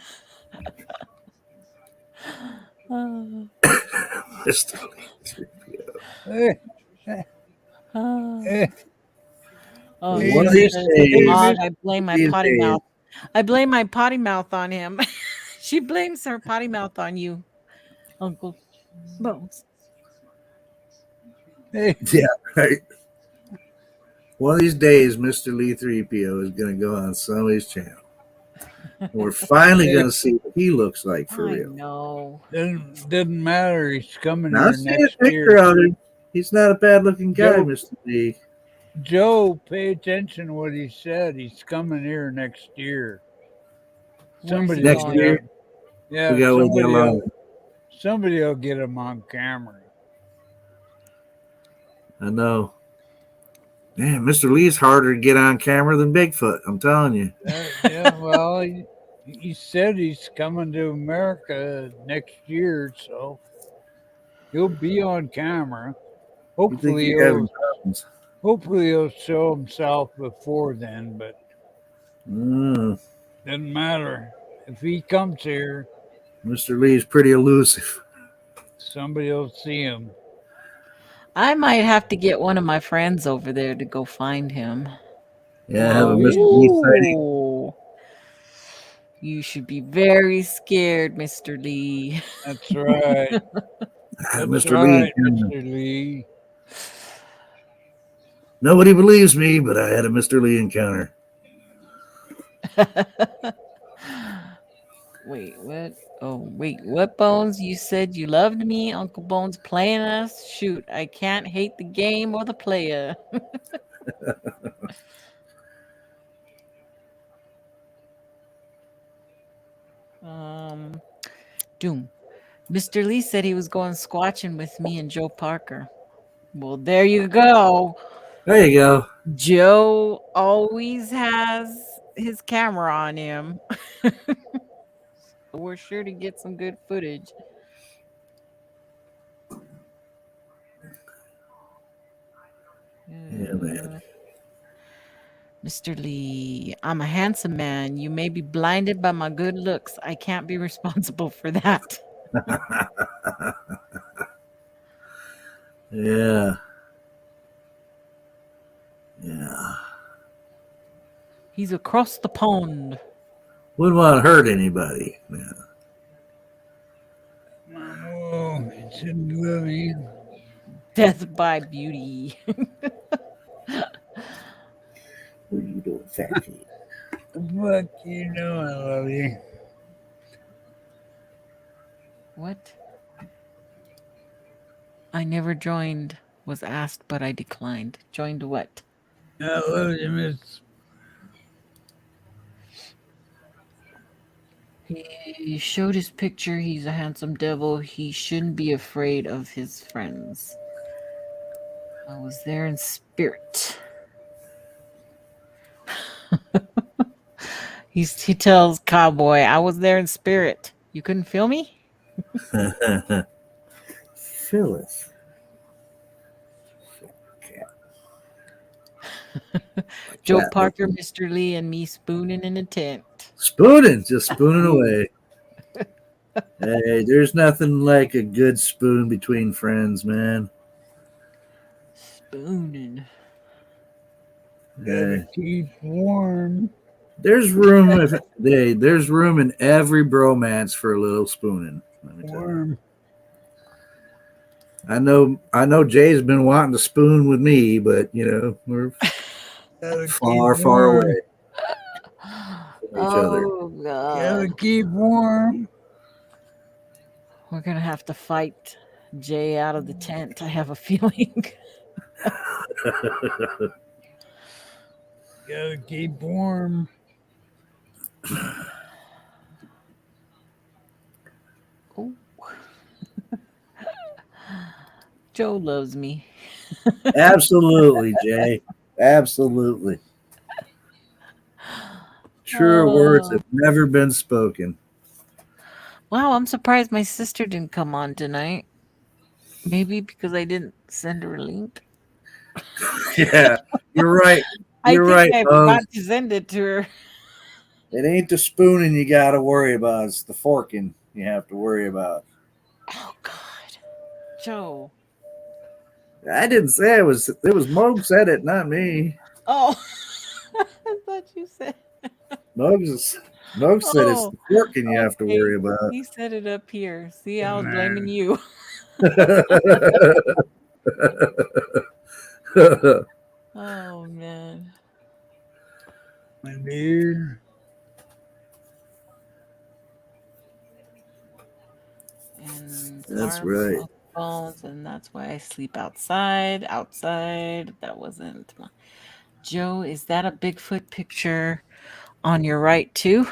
Ah, Eh, ah. eh, Oh, hey, One of Dill these says, Hey, days, Mog, Miss. I blame my these potty days, mouth. I blame my potty mouth on him. She blames her potty mouth on you, Uncle Bones. Hey, yeah, right. One of these days, Mr. Lee 3PO is going to go on somebody's channel. We're finally hey, going to see what he looks like for I real. know. doesn't matter. He's coming Now, I've here seen a next picture year. of him. He's not a bad looking guy, Joe, Mr. Lee. Joe, pay attention to what he said. He's coming here next year. Where's he Somebody will Next get going? year, him. we Yeah, got to wait that long. somebody will get him on camera. I know. Man, Mr. Lee's harder to get on camera than Bigfoot. I'm telling you. Yeah, well, he said he's coming to America next year, so he'll be on camera. You think Hopefully you're he'll having problems? hopefully he'll show himself before then, but Mm, doesn't matter. If he comes here, Mr. Lee's pretty elusive. somebody will see him. I might have to get one of my friends over there to go find him. Yeah, I have a Oh, Mr. Lee sighting. Ooh. You should be very scared, Mr. Lee. that's right. That's Mr. Lee right, encounter. Mr. Lee. Nobody believes me, but I had a Mr. Lee encounter. Wait, what? Oh, wait, what, Bones? You said you loved me, Uncle Bones playing us? Shoot, I can't hate the game or the player. um, Doom. Mr. Lee said he was going squatching with me and Joe Parker. Well, there you go. There you go. Joe always has his camera on him. We're sure to get some good footage. Yeah, man. Mr. Lee, I'm a handsome man. You may be blinded by my good looks. I can't be responsible for that. Yeah. Yeah. He's across the pond. Wouldn't want to hurt anybody. Yeah. Oh, it's a movie. Death by beauty. What are you doing, fatty? Fuck, you know I love you. What? I never joined, was asked, but I declined. Joined what? I love you, Miss. He showed his picture. He's a handsome devil. He shouldn't be afraid of his friends. I was there in spirit. He tells Cowboy, I was there in spirit. You couldn't feel me? Phyllis. Joe Cat. Parker, Mr. Lee, and me spooning in a tent. Spooning, just spooning away. Hey, there's nothing like a good spoon between friends, man. Spooning. Gotta Hey, keep warm. there's there's room in every bromance for a little spooning. Let me tell you. Warm. I know Jay's been wanting to spoon with me, but we're Gotta far, keep far warm. away from each other. Oh, Gotta God. keep warm. We're going to have to fight Jay out of the tent, I have a feeling. Gotta keep warm. Oh. Joe loves me. Absolutely, Jay. Absolutely. Truer words have never been spoken. Wow, I'm surprised my sister didn't come on tonight. Maybe because I didn't send her a link. Yeah, you're right. I You're think right, I Bones. forgot to send it to her. It ain't the spooning you got to worry about. It's the forking you have to worry about. Oh, God. Joe. I didn't say it was. It was Moog said it, not me. Oh, I thought you said. Moog said it's Oh, the forking you have to okay. worry about. He set it up here. See, I was blaming you. Oh, man. My dear. And That's arms, right. muscle bones, and that's why I sleep outside. Outside. That wasn't my. Joe, is that a Bigfoot picture on your right, too?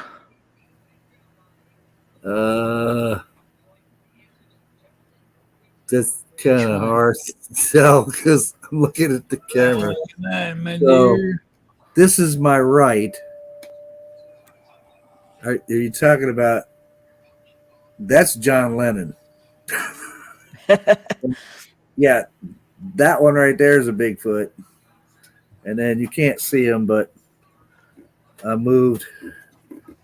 Uh, that's Which kind of one? hard to tell because I'm looking at the camera. Good night, my So dear. this is my right. Are you talking about? That's John Lennon. Yeah, that one right there is a Bigfoot, and then you can't see him, but I moved.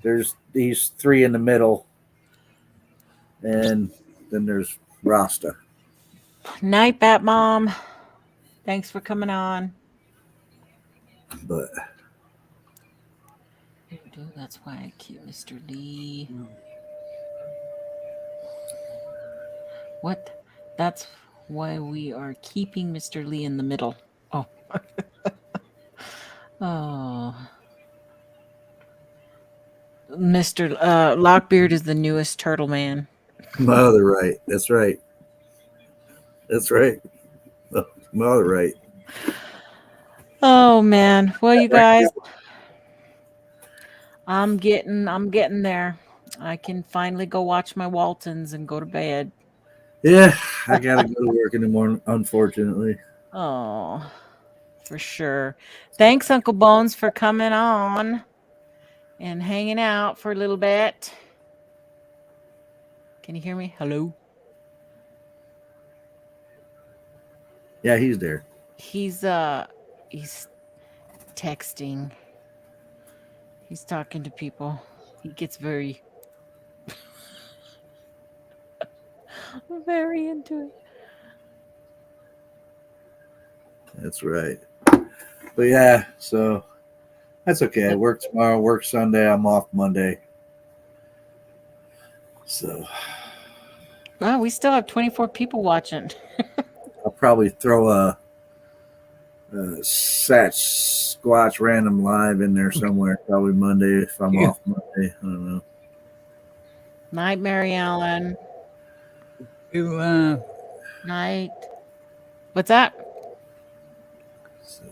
There's these three in the middle, and then there's Rasta. Night, Bat Mom. Thanks for coming on. But That's why I keep Mr. Lee. What? That's why we are keeping Mr. Lee in the middle. Oh. Oh. Mr. Lockbeard is the newest turtle man. my other right. That's right. That's right. My other right. Oh man. Well, you Right guys, now. I'm getting there. I can finally go watch my Waltons and go to bed. Yeah, I gotta go to work in the morning. Unfortunately. Oh, for sure. Thanks, Uncle Bones, for coming on and hanging out for a little bit. Can you hear me? Hello? Yeah, he's there. He's texting. He's talking to people. He gets very very into it. That's right. But yeah, so that's okay. I work tomorrow, work Sunday. I'm off Monday. So Wow, we still have 24 people watching. I'll probably throw a Sat Squatch random live in there somewhere. Probably Monday if I'm off Monday. I don't know. Night, Mary Ellen. You, Night. What's that? So,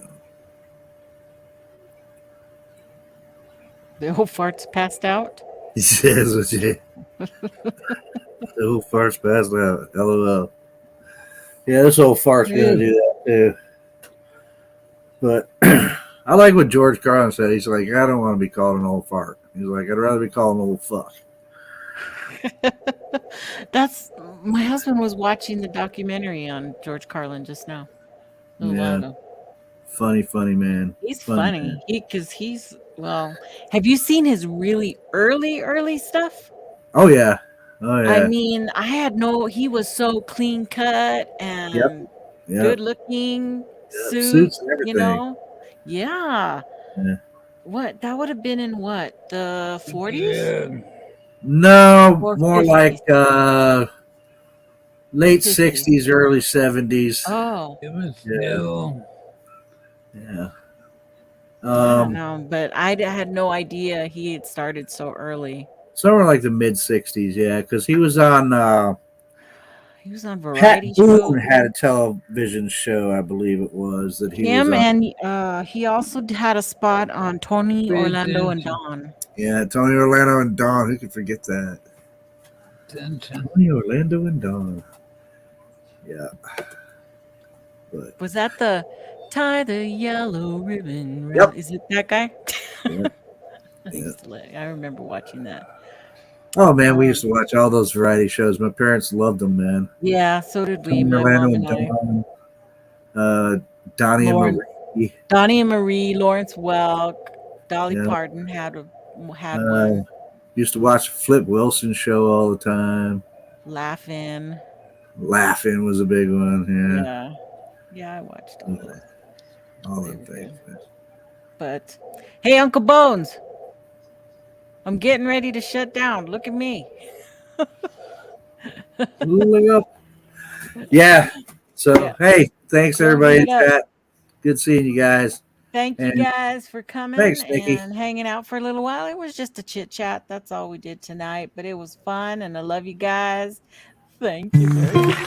The old fart's passed out. he says, what you, the whole fart's passed out. LOL. Yeah, this old fart's gonna do that too. But I like what George Carlin said. He's like, I don't want to be called an old fart. He's like, I'd rather be called an old fuck. That's my husband was watching the documentary on George Carlin just now, a little while Yeah, ago. funny man. He's Funny man. funny. He's well. Have you seen his really early stuff? Oh yeah, oh I yeah. mean, I had no. He was so clean cut Yep, and yep, good looking yep. suit. Suits and You everything. know, yeah. Yeah. What that would have been in what the 40s Yeah. No, or more 50s? like late 50s. '60s, early '70s. Oh, It was Yeah, new. yeah. I don't know, but had no idea he had started so early. Somewhere like the mid '60s. Yeah, because he was on. He was on Pat variety Boone shows. had a television show, I believe it was, that he was Him on. and he also had a spot on Tony, Pay Orlando, and attention. Dawn. Yeah, Tony Orlando and Dawn. Who could forget that? Attention. Tony Orlando and Dawn. Yeah, but Was that the tie the yellow ribbon yep, round? Is it that guy? yep, I yep. I remember watching that. Oh man, we used to Um, watch all those variety shows. My parents loved them, man. yeah, so did we, Tony my Orlando mom and and I. Dawn, uh, Donnie and Lauren, Marie. Donnie and Marie, Lawrence Welk, Dolly Yeah, Parton had uh, one. used to watch Flip Wilson show all the time. Laughing. Laughing was a big one. Yeah. Yeah, I watched all Yeah, those. all They them were things. good. But hey, Uncle Bones, I'm getting ready to shut down. Look at me. Look up. Yeah. So Yeah, hey, thanks closing everybody in it up. chat. Good seeing you guys. Thank you And guys for coming thanks, Nikki. and hanging out for a little while. It was just a chit chat. That's all we did tonight, but it was fun and I love you guys. Thank you very much.